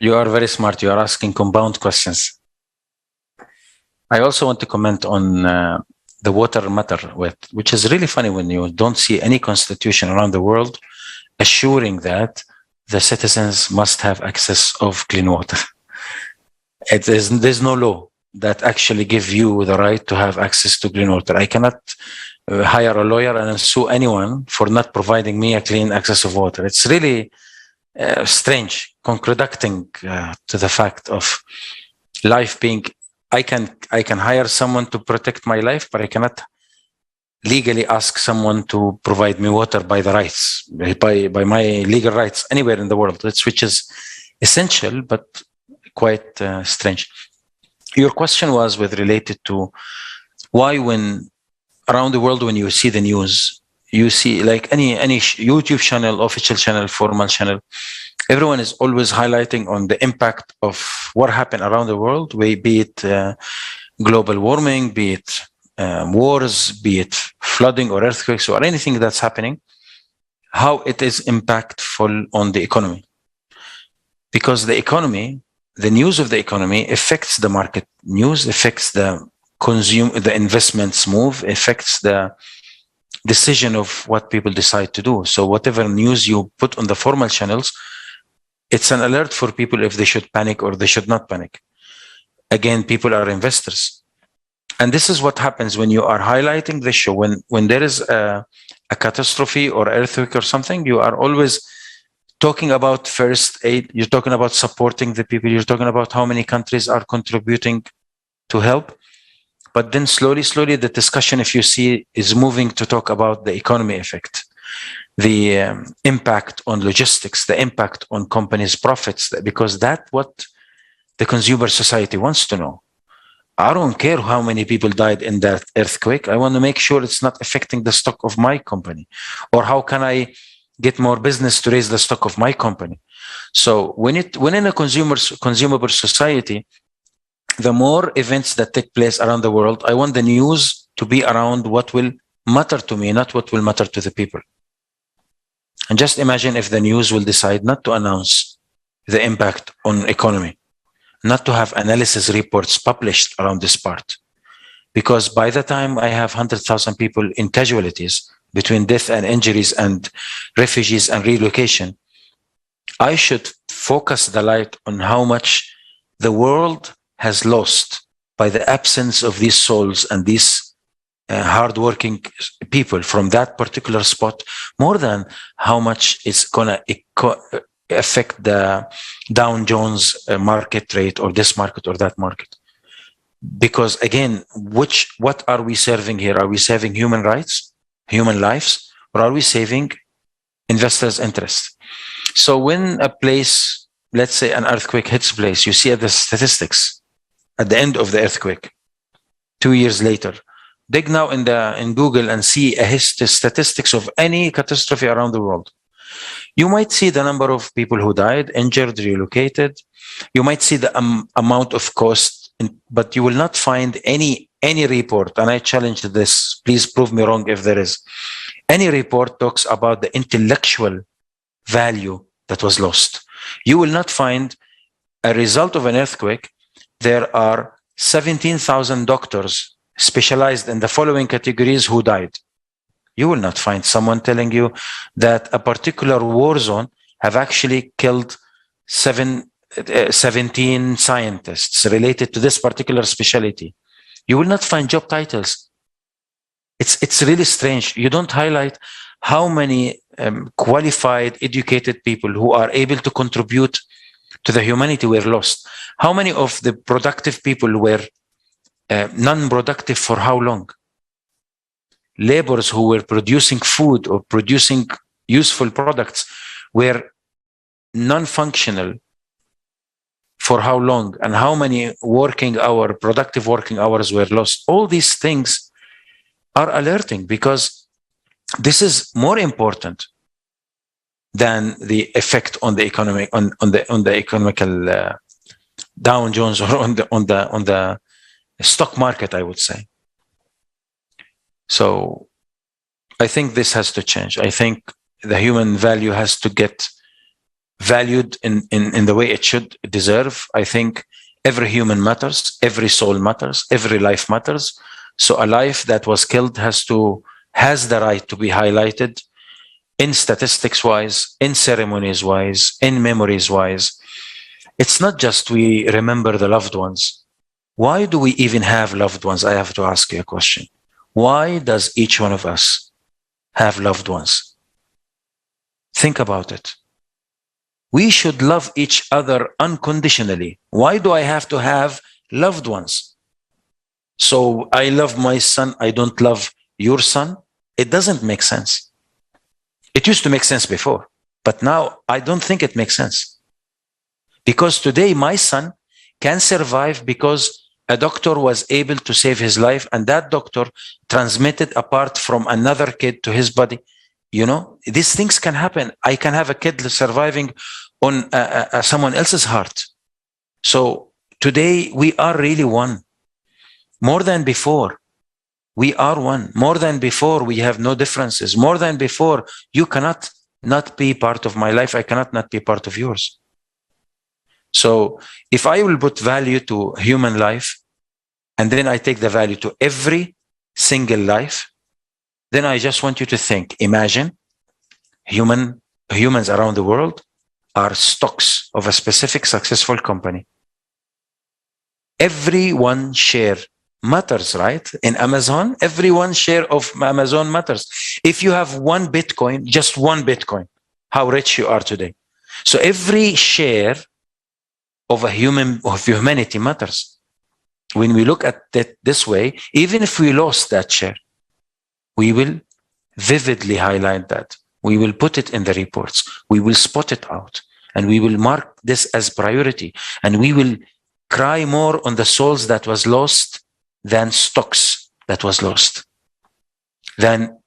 S4: You are very smart. You are asking compound questions. I also want to comment on the water matter, which is really funny when you don't see any constitution around the world assuring that the citizens must have access of clean water. There's no law that actually give you the right to have access to clean water. I cannot hire a lawyer and sue anyone for not providing me a clean access of water. It's really strange, contradicting to the fact of life being. I can hire someone to protect my life, but I cannot legally ask someone to provide me water by the rights, by my legal rights anywhere in the world, which is essential, but quite strange. Your question was related to why, when around the world, when you see the news, you see like any YouTube channel, official channel, formal channel, everyone is always highlighting on the impact of what happened around the world, be it global warming, be it wars, be it flooding or earthquakes or anything that's happening, how it is impactful on the economy. Because the economy, the news of the economy affects the market news, affects the investments move, affects the decision of what people decide to do. So whatever news you put on the formal channels, it's an alert for people if they should panic or they should not panic. Again, people are investors. And this is what happens when you are highlighting the show. When there is a catastrophe or earthquake or something, you are always talking about first aid. You're talking about supporting the people. You're talking about how many countries are contributing to help. But then slowly, the discussion, if you see, is moving to talk about the economy effect, the impact on logistics, the impact on companies' profits, because that's what the consumer society wants to know. I don't care how many people died in that earthquake. I want to make sure it's not affecting the stock of my company. Or how can I get more business to raise the stock of my company? So when in a consumable society, the more events that take place around the world, I want the news to be around what will matter to me, not what will matter to the people. And just imagine if the news will decide not to announce the impact on economy not to have analysis reports published around this part. Because by the time I have 100,000 people in casualties between death and injuries and refugees and relocation, I should focus the light on how much the world has lost by the absence of these souls and these hardworking people from that particular spot, more than how much it's gonna affect the Dow Jones market rate or this market or that market. Because again, what are we serving here? Are we saving human rights, human lives, or are we saving investors' interest? So when a place, let's say an earthquake hits a place, you see the statistics at the end of the earthquake, 2 years later. Dig now in Google and see statistics of any catastrophe around the world. You might see the number of people who died, injured, relocated. You might see the amount of cost, but you will not find any report, and I challenge this, please prove me wrong if there is. Any report talks about the intellectual value that was lost. You will not find a result of an earthquake. There are 17,000 doctors specialized in the following categories who died. You will not find someone telling you that a particular war zone have actually killed 17 scientists related to this particular specialty. You will not find job titles. It's really strange. You don't highlight how many qualified, educated people who are able to contribute to the humanity were lost. How many of the productive people were non-productive for how long? Laborers who were producing food or producing useful products were non-functional for how long, and how many productive working hours were lost. All these things are alerting, because this is more important than the effect on the economic on the economical Dow Jones or on the stock market, I would say. So I think this has to change. I think the human value has to get valued in the way it should deserve. I think every human matters, every soul matters, every life matters. So a life that was killed has the right to be highlighted in statistics wise, in ceremonies wise, in memories wise. It's not just we remember the loved ones. Why do we even have loved ones? I have to ask you a question. Why does each one of us have loved ones? Think about it. We should love each other unconditionally. Why do I have to have loved ones? So I love my son, I don't love your son? It doesn't make sense. It used to make sense before, but now I don't think it makes sense. Because today my son can survive because a doctor was able to save his life, and that doctor transmitted a part from another kid to his body. You know, these things can happen. I can have a kid surviving on someone else's heart. So today we are really one. More than before, we are one. More than before, we have no differences. More than before, you cannot not be part of my life. I cannot not be part of yours. So if I will put value to human life, and then I take the value to every single life, then I just want you to think, imagine humans around the world are stocks of a specific successful company. Every one share matters, right? In Amazon, every one share of Amazon matters. If you have one Bitcoin, just one Bitcoin, how rich you are today. So every share of humanity matters. When we look at it this way, even if we lost that share, we will vividly highlight that. We will put it in the reports. We will spot it out, and we will mark this as priority. And we will cry more on the souls that was lost than stocks that was lost, than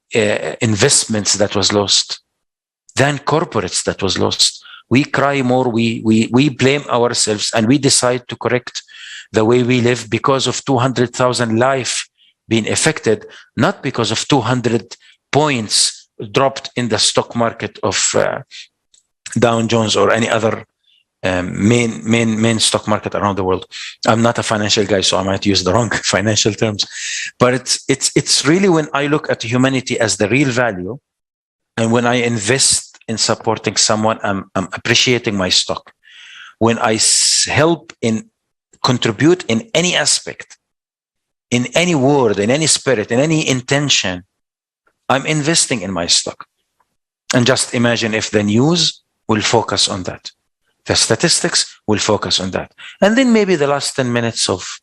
S4: investments that was lost, than corporates that was lost. We cry more, we blame ourselves, and we decide to correct the way we live because of 200,000 life being affected, not because of 200 points dropped in the stock market of Dow Jones or any other main stock market around the world. I'm not a financial guy, so I might use the wrong financial terms, but it's really when I look at humanity as the real value, and when I invest in supporting someone, I'm appreciating my stock. When I help in contribute in any aspect, in any word, in any spirit, in any intention, I'm investing in my stock. And just imagine if the news will focus on that. The statistics will focus on that. And then maybe the last 10 minutes of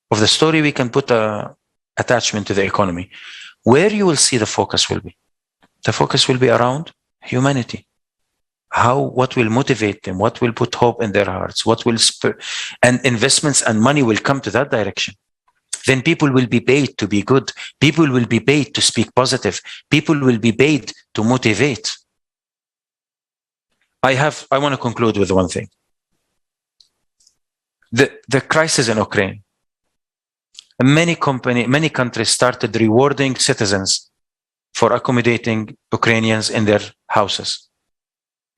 S4: the story, we can put a attachment to the economy. Where you will see the focus will be. The focus will be around humanity. What will motivate them? What will put hope in their hearts? What will spur? And investments and money will come to that direction. Then people will be paid to be good. People will be paid to speak positive. People will be paid to motivate. I want to conclude with one thing. The crisis in Ukraine. Many countries started rewarding citizens for accommodating Ukrainians in their houses.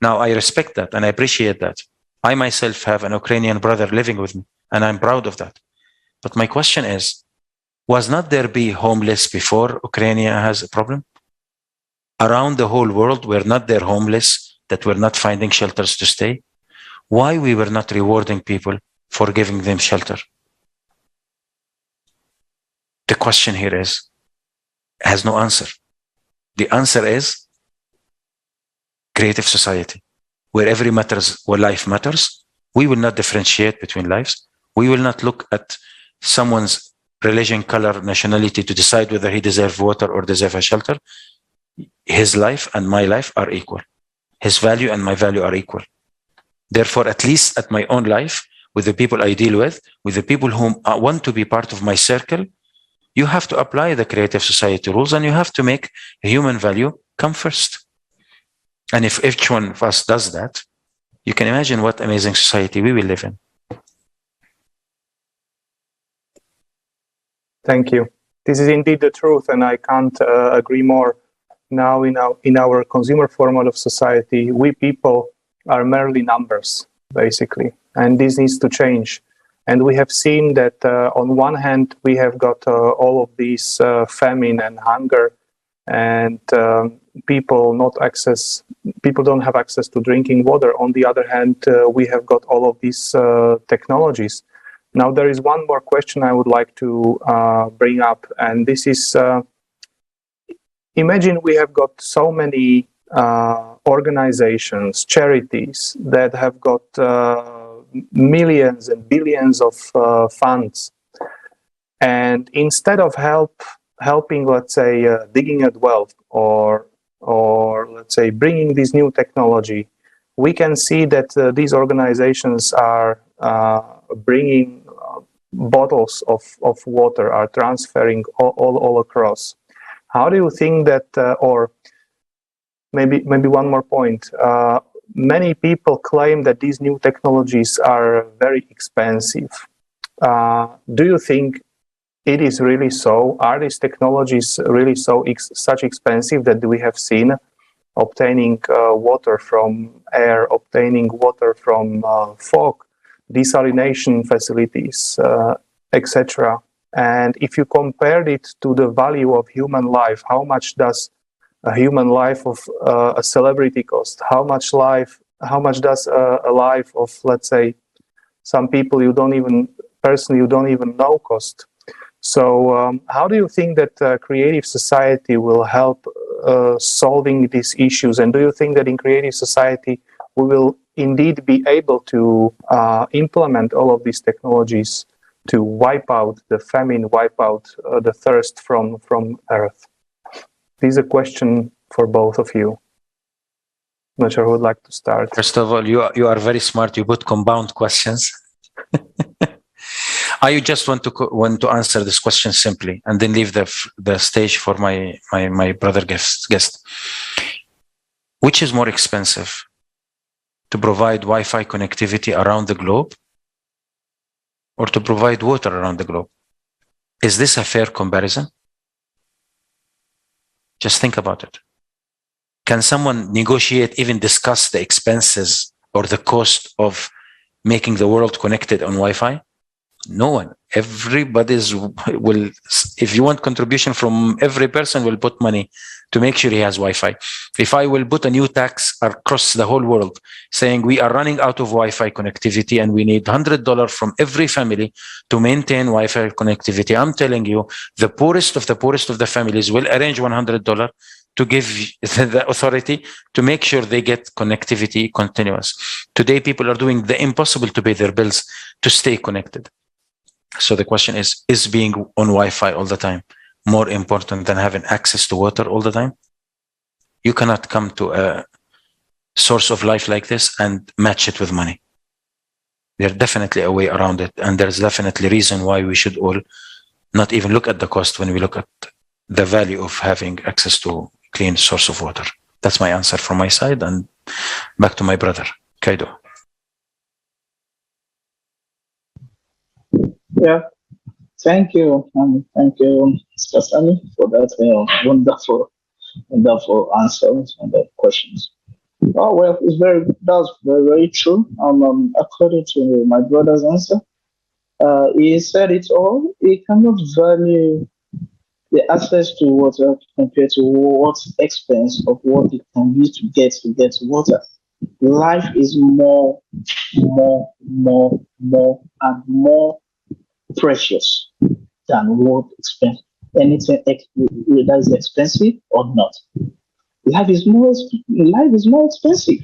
S4: Now, I respect that and I appreciate that. I myself have an Ukrainian brother living with me, and I'm proud of that. But my question is, was not there be homeless before Ukraine has a problem? Around the whole world, were not there homeless that were not finding shelters to stay? Why we were not rewarding people for giving them shelter? The question here has no answer. The answer is creative society, where where life matters. We will not differentiate between lives. We will not look at someone's religion, color, nationality to decide whether he deserves water or deserves a shelter. His life and my life are equal. His value and my value are equal. Therefore, at least at my own life, with the people I deal with the people whom I want to be part of my circle, you have to apply the creative society rules, and you have to make human value come first. And if each one of us does that, you can imagine what amazing society we will live in.
S2: Thank you. This is indeed the truth, and I can't agree more. Now, in our consumer format of society, we people are merely numbers, basically, and this needs to change. And we have seen that on one hand, we have got all of these famine and hunger, and people don't have access to drinking water. On the other hand, we have got all of these technologies. Now, there is one more question I would like to bring up, and this is, imagine we have got so many organizations, charities that have got millions and billions of funds. And instead of helping, let's say, digging at wealth or let's say bringing this new technology, we can see that these organizations are bringing bottles of water, are transferring all across. How do you think that, or maybe one more point, many people claim that these new technologies are very expensive. Do you think it is really so? Are these technologies really such expensive that we have seen obtaining water from air, obtaining water from fog, desalination facilities, etc.? And if you compare it to the value of human life, how much does a human life of a celebrity cost? How much does a life of, let's say, some people you don't even know cost? So how do you think that creative society will help solving these issues? And do you think that in creative society we will indeed be able to implement all of these technologies to wipe out the famine, wipe out the thirst from Earth? This is a question for both of you. Not sure who would like to start.
S4: First of all, you are very smart. You put compound questions. I just want to answer this question simply, and then leave the stage for my brother guest. Which is more expensive, to provide Wi-Fi connectivity around the globe, or to provide water around the globe? Is this a fair comparison? Just think about it. Can someone negotiate, even discuss the expenses or the cost of making the world connected on Wi-Fi? No one. Everybody's will, if you want contribution from every person, will put money to make sure he has Wi-Fi. If I will put a new tax across the whole world saying we are running out of Wi-Fi connectivity and we need $100 from every family to maintain Wi-Fi connectivity, I'm telling you, the poorest of the families will arrange $100 to give the authority to make sure they get connectivity continuous. Today, people are doing the impossible to pay their bills to stay connected. So the question is being on Wi-Fi all the time more important than having access to water all the time? You cannot come to a source of life like this and match it with money. There's definitely a way around it. And there's definitely a reason why we should all not even look at the cost when we look at the value of having access to clean source of water. That's my answer from my side. And back to my brother, Kaido.
S5: Yeah, thank you. Thank you, Mr. Sami, for that wonderful answers and the questions. Oh well, that's very true. According to my brother's answer, he said it all. He cannot value the access to water compared to what expense of what it can use to get water. Life is more, and more precious than what expense anything that is expensive or not. Life is more expensive.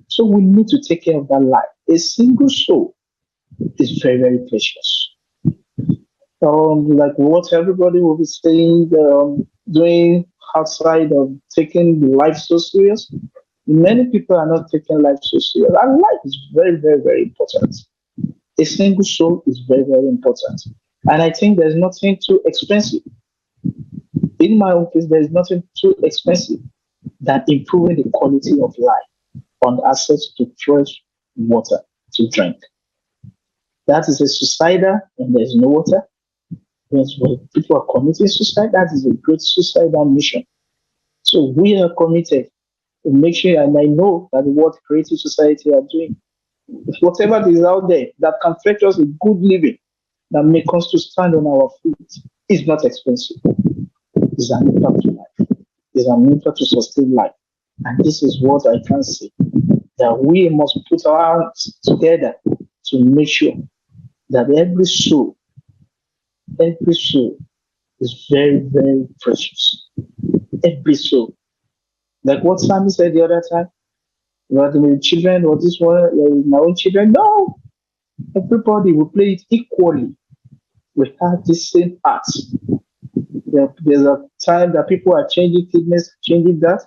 S5: So we need to take care of that life. A single soul is very, very precious. Like what everybody will be saying, doing outside of taking life so serious. Many people are not taking life so serious. And life is very, very, very important. A single soul is very, very important. And I think there's nothing too expensive. In my own case, there's nothing too expensive than improving the quality of life on access to fresh water to drink. That is a suicide and there's no water. When people are committing suicide, that is a great suicidal mission. So we are committed to make sure, and I know that what Creative Society are doing, whatever is out there that can fetch us a good living, that make us to stand on our feet, is not expensive. It's an impact to life. It's an impact to sustain life. And this is what I can say, that we must put our hands together to make sure that every soul is very, very precious. Every soul. Like what Sammy said the other time, about the children or this one, my own children. No, everybody will play it equally. We have the same parts. There's a time that people are changing kidneys, changing that.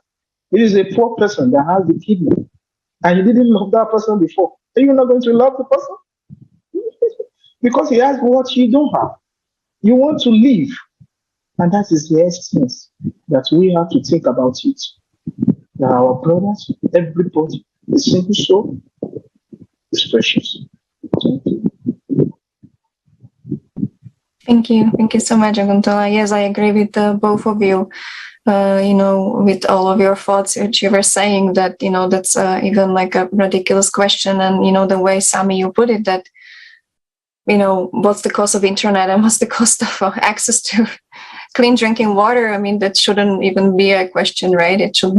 S5: It is a poor person that has the kidney, and you didn't love that person before. Are you not going to love the person? Because he has what you don't have. You want to live, and that is the essence that we have to think about it. That our brothers, everybody, the single soul is precious.
S1: Thank you. Thank you so much, Aguntola. Yes, I agree with both of you. With all of your thoughts, which you were saying that, that's even like a ridiculous question. And, the way, Sami, you put it, that, what's the cost of internet and what's the cost of access to clean drinking water? I mean, that shouldn't even be a question, right? It should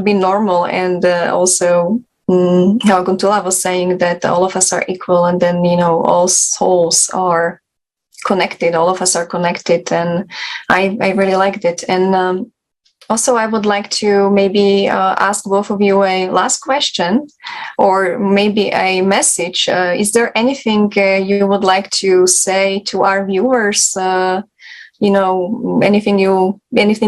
S1: be normal. And also, how Aguntola was saying that all of us are equal, and then, all souls are connected. All of us are connected, and I really liked it. And also, I would like to maybe ask both of you a last question, or maybe a message. Is there anything you would like to say to our viewers? Anything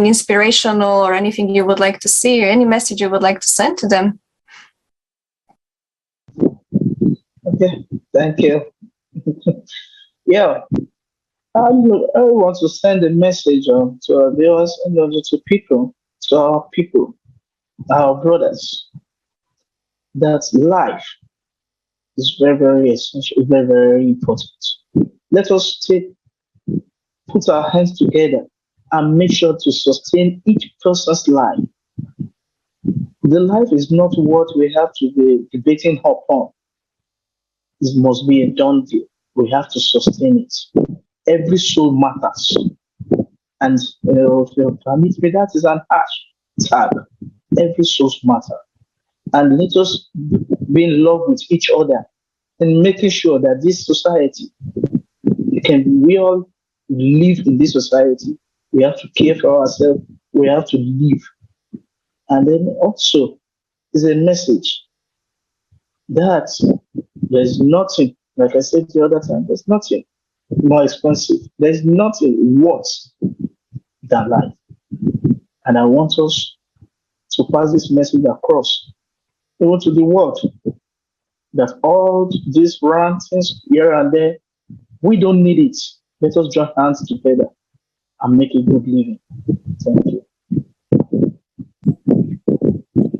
S1: inspirational, or anything you would like to see, or any message you would like to send to them?
S5: Okay, thank you. Yeah. I want to send a message to our viewers and also to our people, our brothers, that life is very, very essential, very, very important. Let us put our hands together and make sure to sustain each person's life The life is not what we have to be debating upon. It must be a done deal. We have to sustain it. Every soul matters. And if you permit me, that is an tag. Every soul matter. And let us be in love with each other and making sure that this society we all live in this society. We have to care for ourselves. We have to live. And then also is a message that there's nothing, like I said the other time, there's nothing more expensive. There's nothing worse than life. And I want us to pass this message across, even to the world, that all these rantings here and there, we don't need it. Let us join hands together and make a good living. Thank you.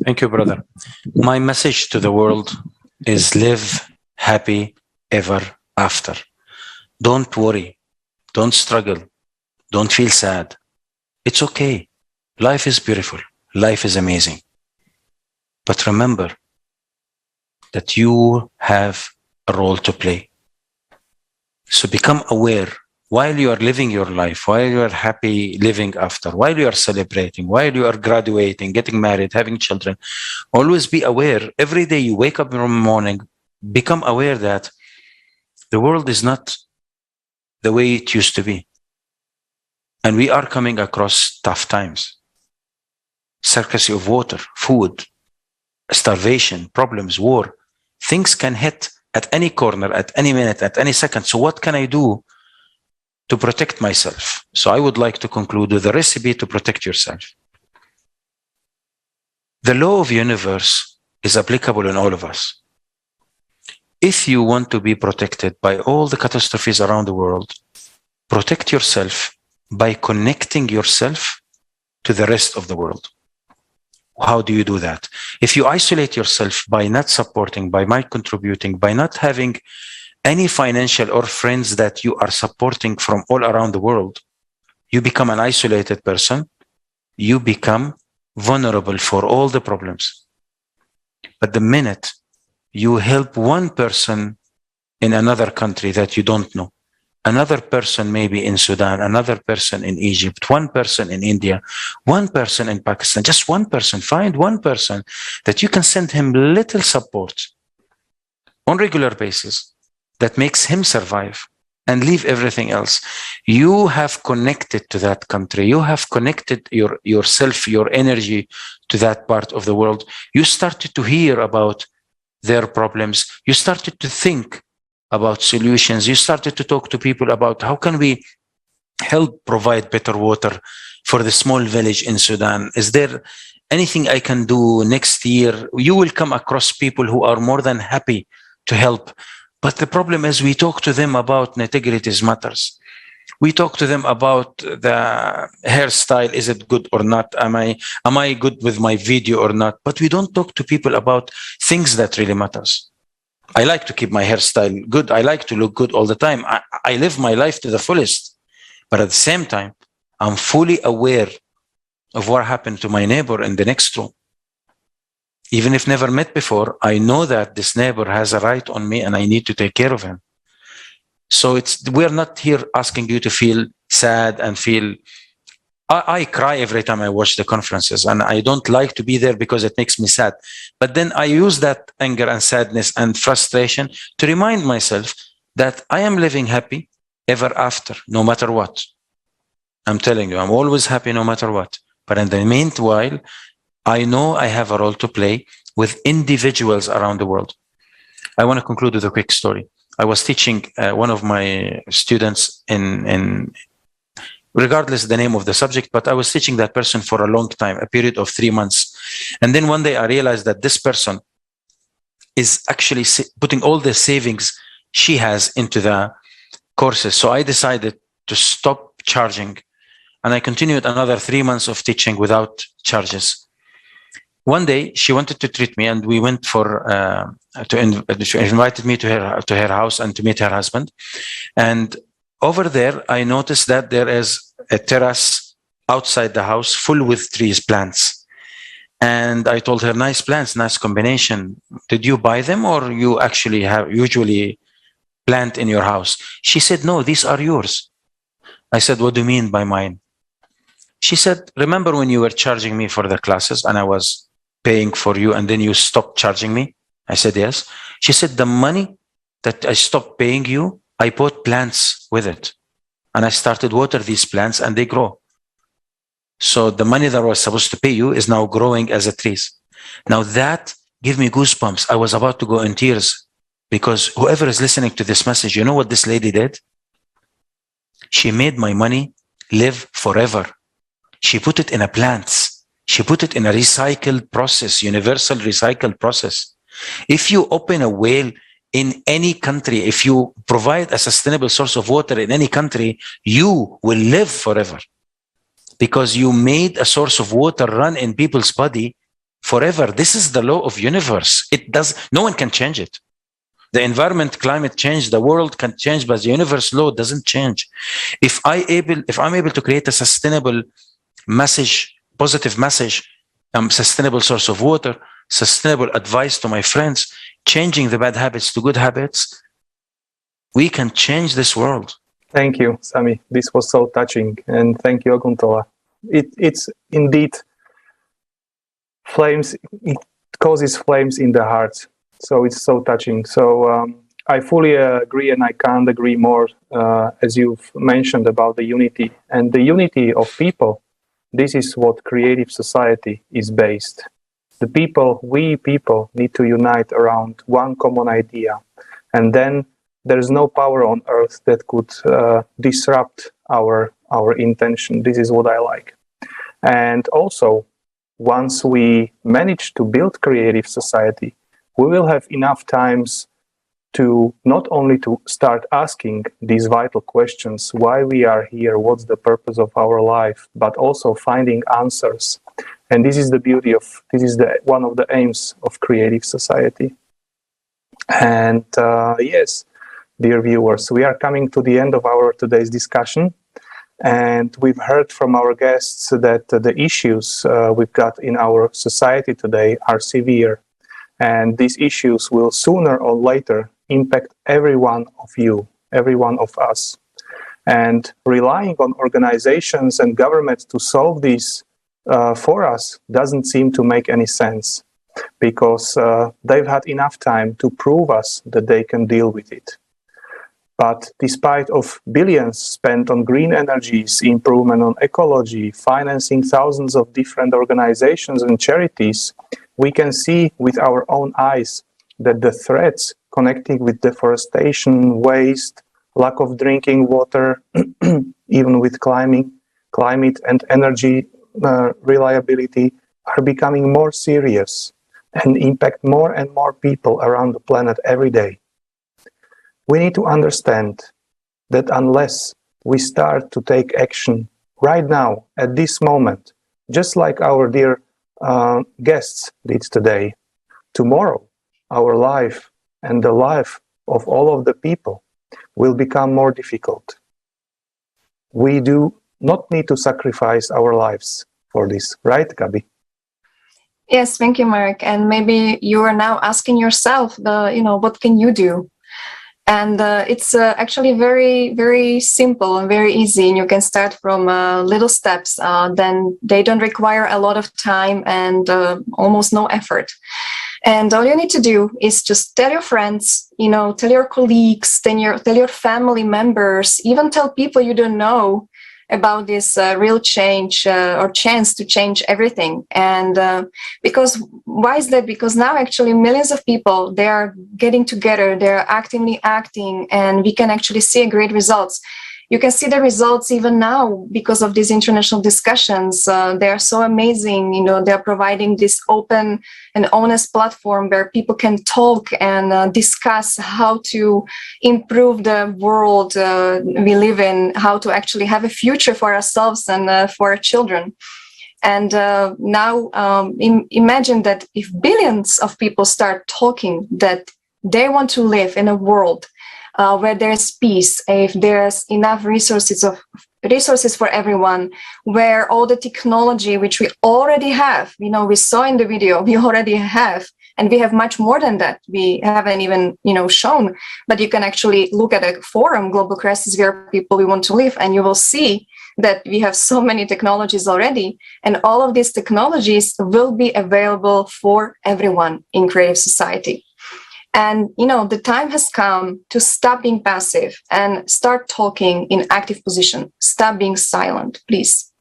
S4: Thank you, brother. My message to the world is live happy ever after. Don't worry. Don't struggle. Don't feel sad. It's okay. Life is beautiful. Life is amazing. But remember that you have a role to play. So become aware while you are living your life, while you are happy living after, while you are celebrating, while you are graduating, getting married, having children. Always be aware. Every day you wake up in the morning, become aware that the world is not the way it used to be. And we are coming across tough times. Scarcity of water, food, starvation, problems, war. Things can hit at any corner, at any minute, at any second. So what can I do to protect myself? So I would like to conclude with a recipe to protect yourself. The law of the universe is applicable in all of us. If you want to be protected by all the catastrophes around the world, protect yourself by connecting yourself to the rest of the world. How do you do that? If you isolate yourself by not supporting, by not contributing, by not having any financial or friends that you are supporting from all around the world, you become an isolated person. You become vulnerable for all the problems. But the minute you help one person in another country that you don't know, another person maybe in Sudan, another person in Egypt, one person in India, one person in Pakistan, just one person, find one person that you can send him little support on regular basis that makes him survive and leave everything else. You have connected to that country. You have connected yourself, your energy to that part of the world. You started to hear about their problems. You started to think about solutions. You started to talk to people about how can we help provide better water for the small village in Sudan. Is there anything I can do next year? You will come across people who are more than happy to help. But the problem is we talk to them about nitty-gritty matters. We talk to them about the hairstyle. Is it good or not? Am I good with my video or not? But we don't talk to people about things that really matters. I like to keep my hairstyle good. I like to look good all the time. I live my life to the fullest. But at the same time, I'm fully aware of what happened to my neighbor in the next room. Even if never met before, I know that this neighbor has a right on me and I need to take care of him. So we're not here asking you to feel sad and feel... I cry every time I watch the conferences, and I don't like to be there because it makes me sad. But then I use that anger and sadness and frustration to remind myself that I am living happy ever after, no matter what. I'm telling you, I'm always happy no matter what. But in the meanwhile, I know I have a role to play with individuals around the world. I want to conclude with a quick story. I was teaching one of my students in regardless the name of the subject, but I was teaching that person for a long time, a period of 3 months. And then one day I realized that this person is actually putting all the savings she has into the courses. So I decided to stop charging, and I continued another 3 months of teaching without charges. One day she wanted to treat me, and we went she invited me to her house and to meet her husband. And over there, I noticed that there is a terrace outside the house full with trees, plants. And I told her, nice plants, nice combination. Did you buy them or you actually have usually plant in your house? She said, no, these are yours. I said, what do you mean by mine? She said, remember when you were charging me for the classes and I was paying for you and then you stopped charging me? I said, yes. She said, the money that I stopped paying you, I bought plants with it. And I started water these plants and they grow. So the money that I was supposed to pay you is now growing as a trees. Now that gave me goosebumps. I was about to go in tears because whoever is listening to this message, you know what this lady did? She made my money live forever. She put it in a plants. She put it in a recycled process, universal recycled process. If you open a well in any country, if you provide a sustainable source of water in any country, you will live forever because you made a source of water run in people's body forever. This is the law of universe. No one can change it. The environment, climate change, the world can change, but the universe law doesn't change. If I'm able to create a sustainable message, positive message, sustainable source of water, sustainable advice to my friends, changing the bad habits to good habits, we can change this world.
S2: Thank you, Sami. This was so touching. And thank you, Aguntola. It's indeed flames. It causes flames in the heart. So it's so touching. So I fully agree, and I can't agree more, as you've mentioned about the unity. And the unity of people, this is what creative society is based. We people need to unite around one common idea. And then there's no power on earth that could disrupt our intention. This is what I like. And also, once we manage to build creative society, we will have enough times to not only to start asking these vital questions, why we are here, what's the purpose of our life, but also finding answers. And this is the beauty of, one of the aims of creative society. And yes, dear viewers, we are coming to the end of our today's discussion. And we've heard from our guests that the issues we've got in our society today are severe. And these issues will sooner or later impact every one of you, every one of us. And relying on organizations and governments to solve these for us doesn't seem to make any sense, because they've had enough time to prove us that they can deal with it. But despite of billions spent on green energies, improvement on ecology, financing thousands of different organizations and charities, we can see with our own eyes that the threats connected with deforestation, waste, lack of drinking water, even with climate and energy reliability are becoming more serious and impact more and more people around the planet every day. We need to understand that unless we start to take action right now, at this moment, just like our dear guests did today, tomorrow our life and the life of all of the people will become more difficult. We do not need to sacrifice our lives for this, right, Gabi?
S1: Yes, thank you, Marek. And maybe you are now asking yourself, what can you do? And it's actually very, very simple and very easy. And you can start from little steps. Then they don't require a lot of time and almost no effort. And all you need to do is just tell your friends, tell your colleagues, tell your family members, even tell people you don't know about this real change or chance to change everything. And because why is that? Because now actually millions of people, they are getting together, they're actively acting, and we can actually see great results. You can see the results even now because of these international discussions. They are so amazing. They're providing this open and honest platform where people can talk and discuss how to improve the world we live in, how to actually have a future for ourselves and for our children. And now imagine that if billions of people start talking that they want to live in a world where there's peace, if there's enough resources resources for everyone, where all the technology which we already have, we saw in the video, we already have, and we have much more than that. We haven't even, shown, but you can actually look at a forum, Global Crisis, where people we want to live, and you will see that we have so many technologies already, and all of these technologies will be available for everyone in creative society. And, the time has come to stop being passive and start talking in active position. Stop being silent, please.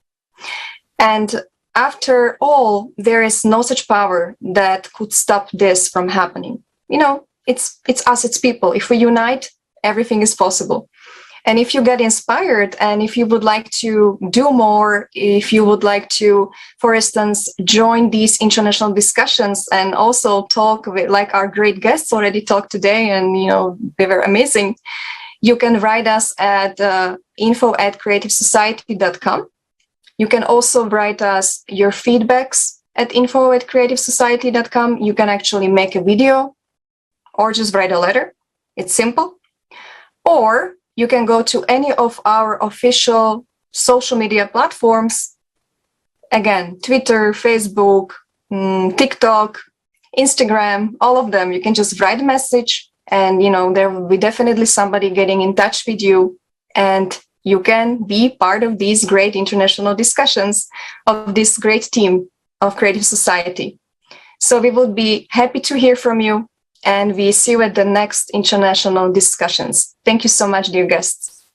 S1: And after all, there is no such power that could stop this from happening. It's us, it's people. If we unite, everything is possible. And if you get inspired, and if you would like to do more, if you would like to, for instance, join these international discussions and also talk with, like our great guests already talked today, and, they were amazing, you can write us at info@creativesociety.com. You can also write us your feedbacks at info@creativesociety.com. You can actually make a video or just write a letter. It's simple. Or you can go to any of our official social media platforms. Again, Twitter, Facebook, TikTok, Instagram, all of them. You can just write a message, and, there will be definitely somebody getting in touch with you, and you can be part of these great international discussions of this great team of Creative Society. So we would be happy to hear from you, and we see you at the next international discussions. Thank you so much, dear guests.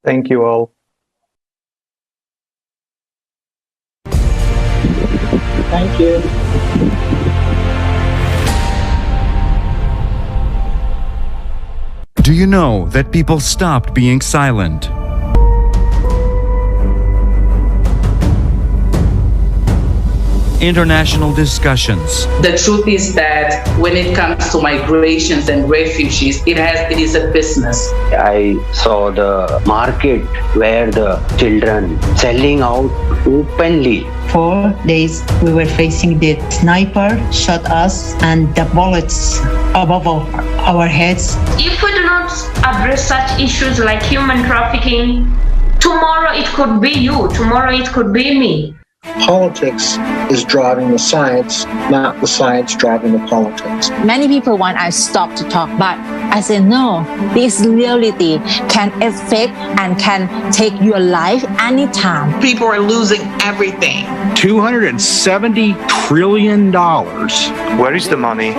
S2: Thank you all.
S5: Thank you.
S6: Do you know that people stopped being silent? International discussions.
S7: The truth is that when it comes to migrations and refugees, it is a business.
S8: I saw the market where the children selling out openly.
S9: 4 days we were facing the sniper shot us and the bullets above our heads.
S10: If we do not address such issues like human trafficking, tomorrow it could be you, tomorrow it could be me.
S11: Politics is driving the science, not the science driving the politics.
S12: Many people want us to stop to talk, but I say no. This reality can affect and can take your life anytime.
S7: People are losing everything.
S13: $270 trillion.
S2: Where is the money?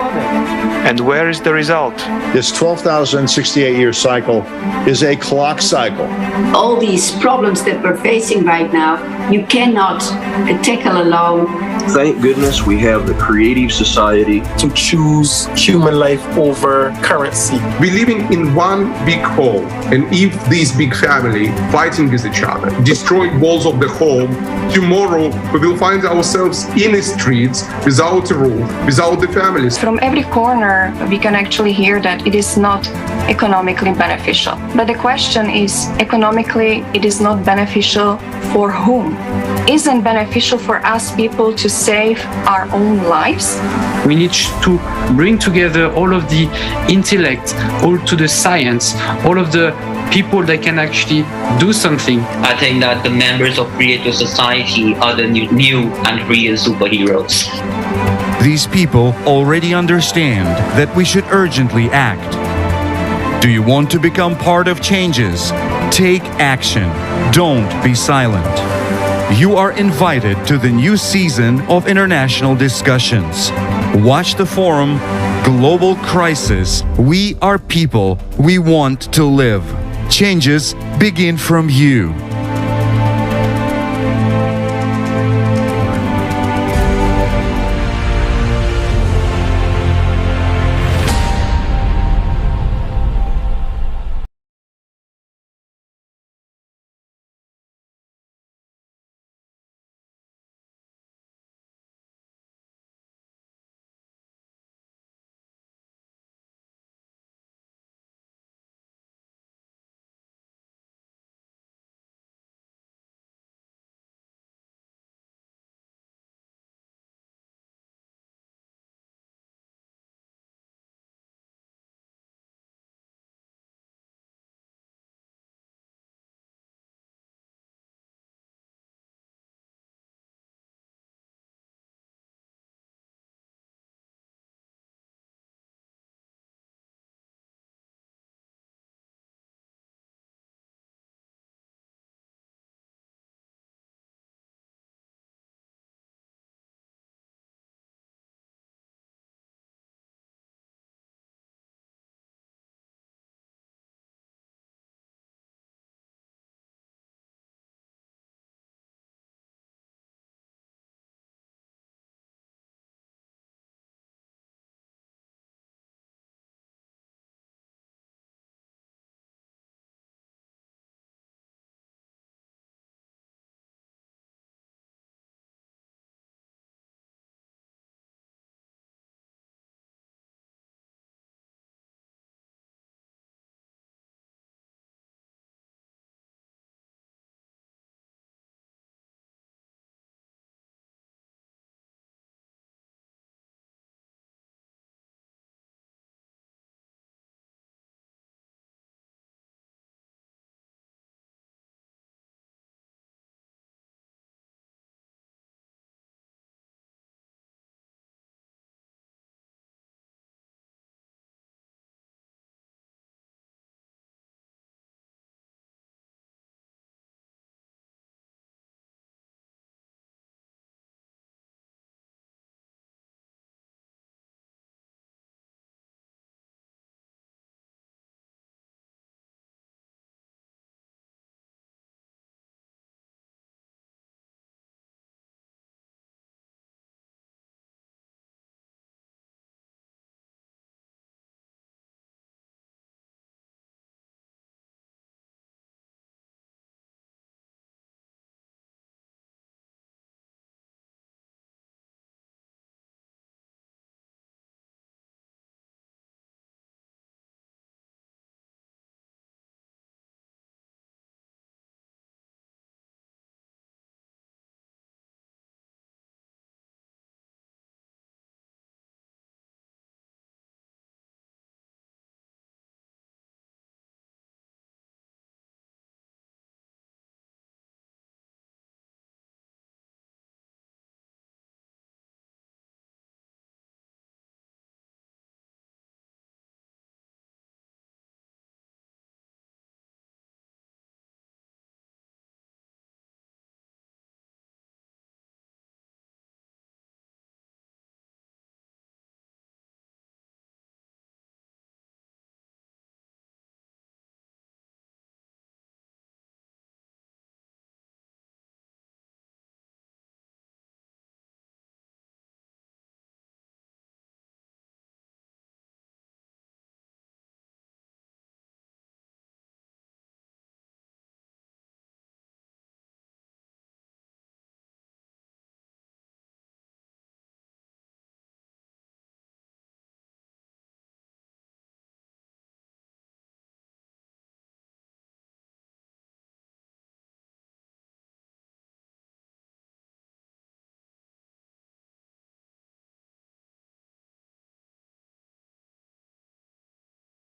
S2: And where is the result?
S13: This 12,068-year cycle is a clock cycle.
S14: All these problems that we're facing right now, you cannot tackle alone.
S15: Thank goodness we have the Creative Society
S11: to choose human life over currency.
S16: We're living in one big home, and if this big family fighting with each other, destroy walls of the home, tomorrow we will find ourselves in the streets without a roof, without the families.
S1: From every corner, we can actually hear that it is not economically beneficial. But the question is, economically, it is not beneficial for whom? Isn't beneficial for us people to save our own lives?
S17: We need to bring together all of the intellect, all to the science, all of the people that can actually do something.
S18: I think that the members of Creative Society are the new and real superheroes.
S6: These people already understand that we should urgently act. Do you want to become part of changes? Take action. Don't be silent. You are invited to the new season of international discussions. Watch the forum, Global Crisis. We are people. We want to live. Changes begin from you.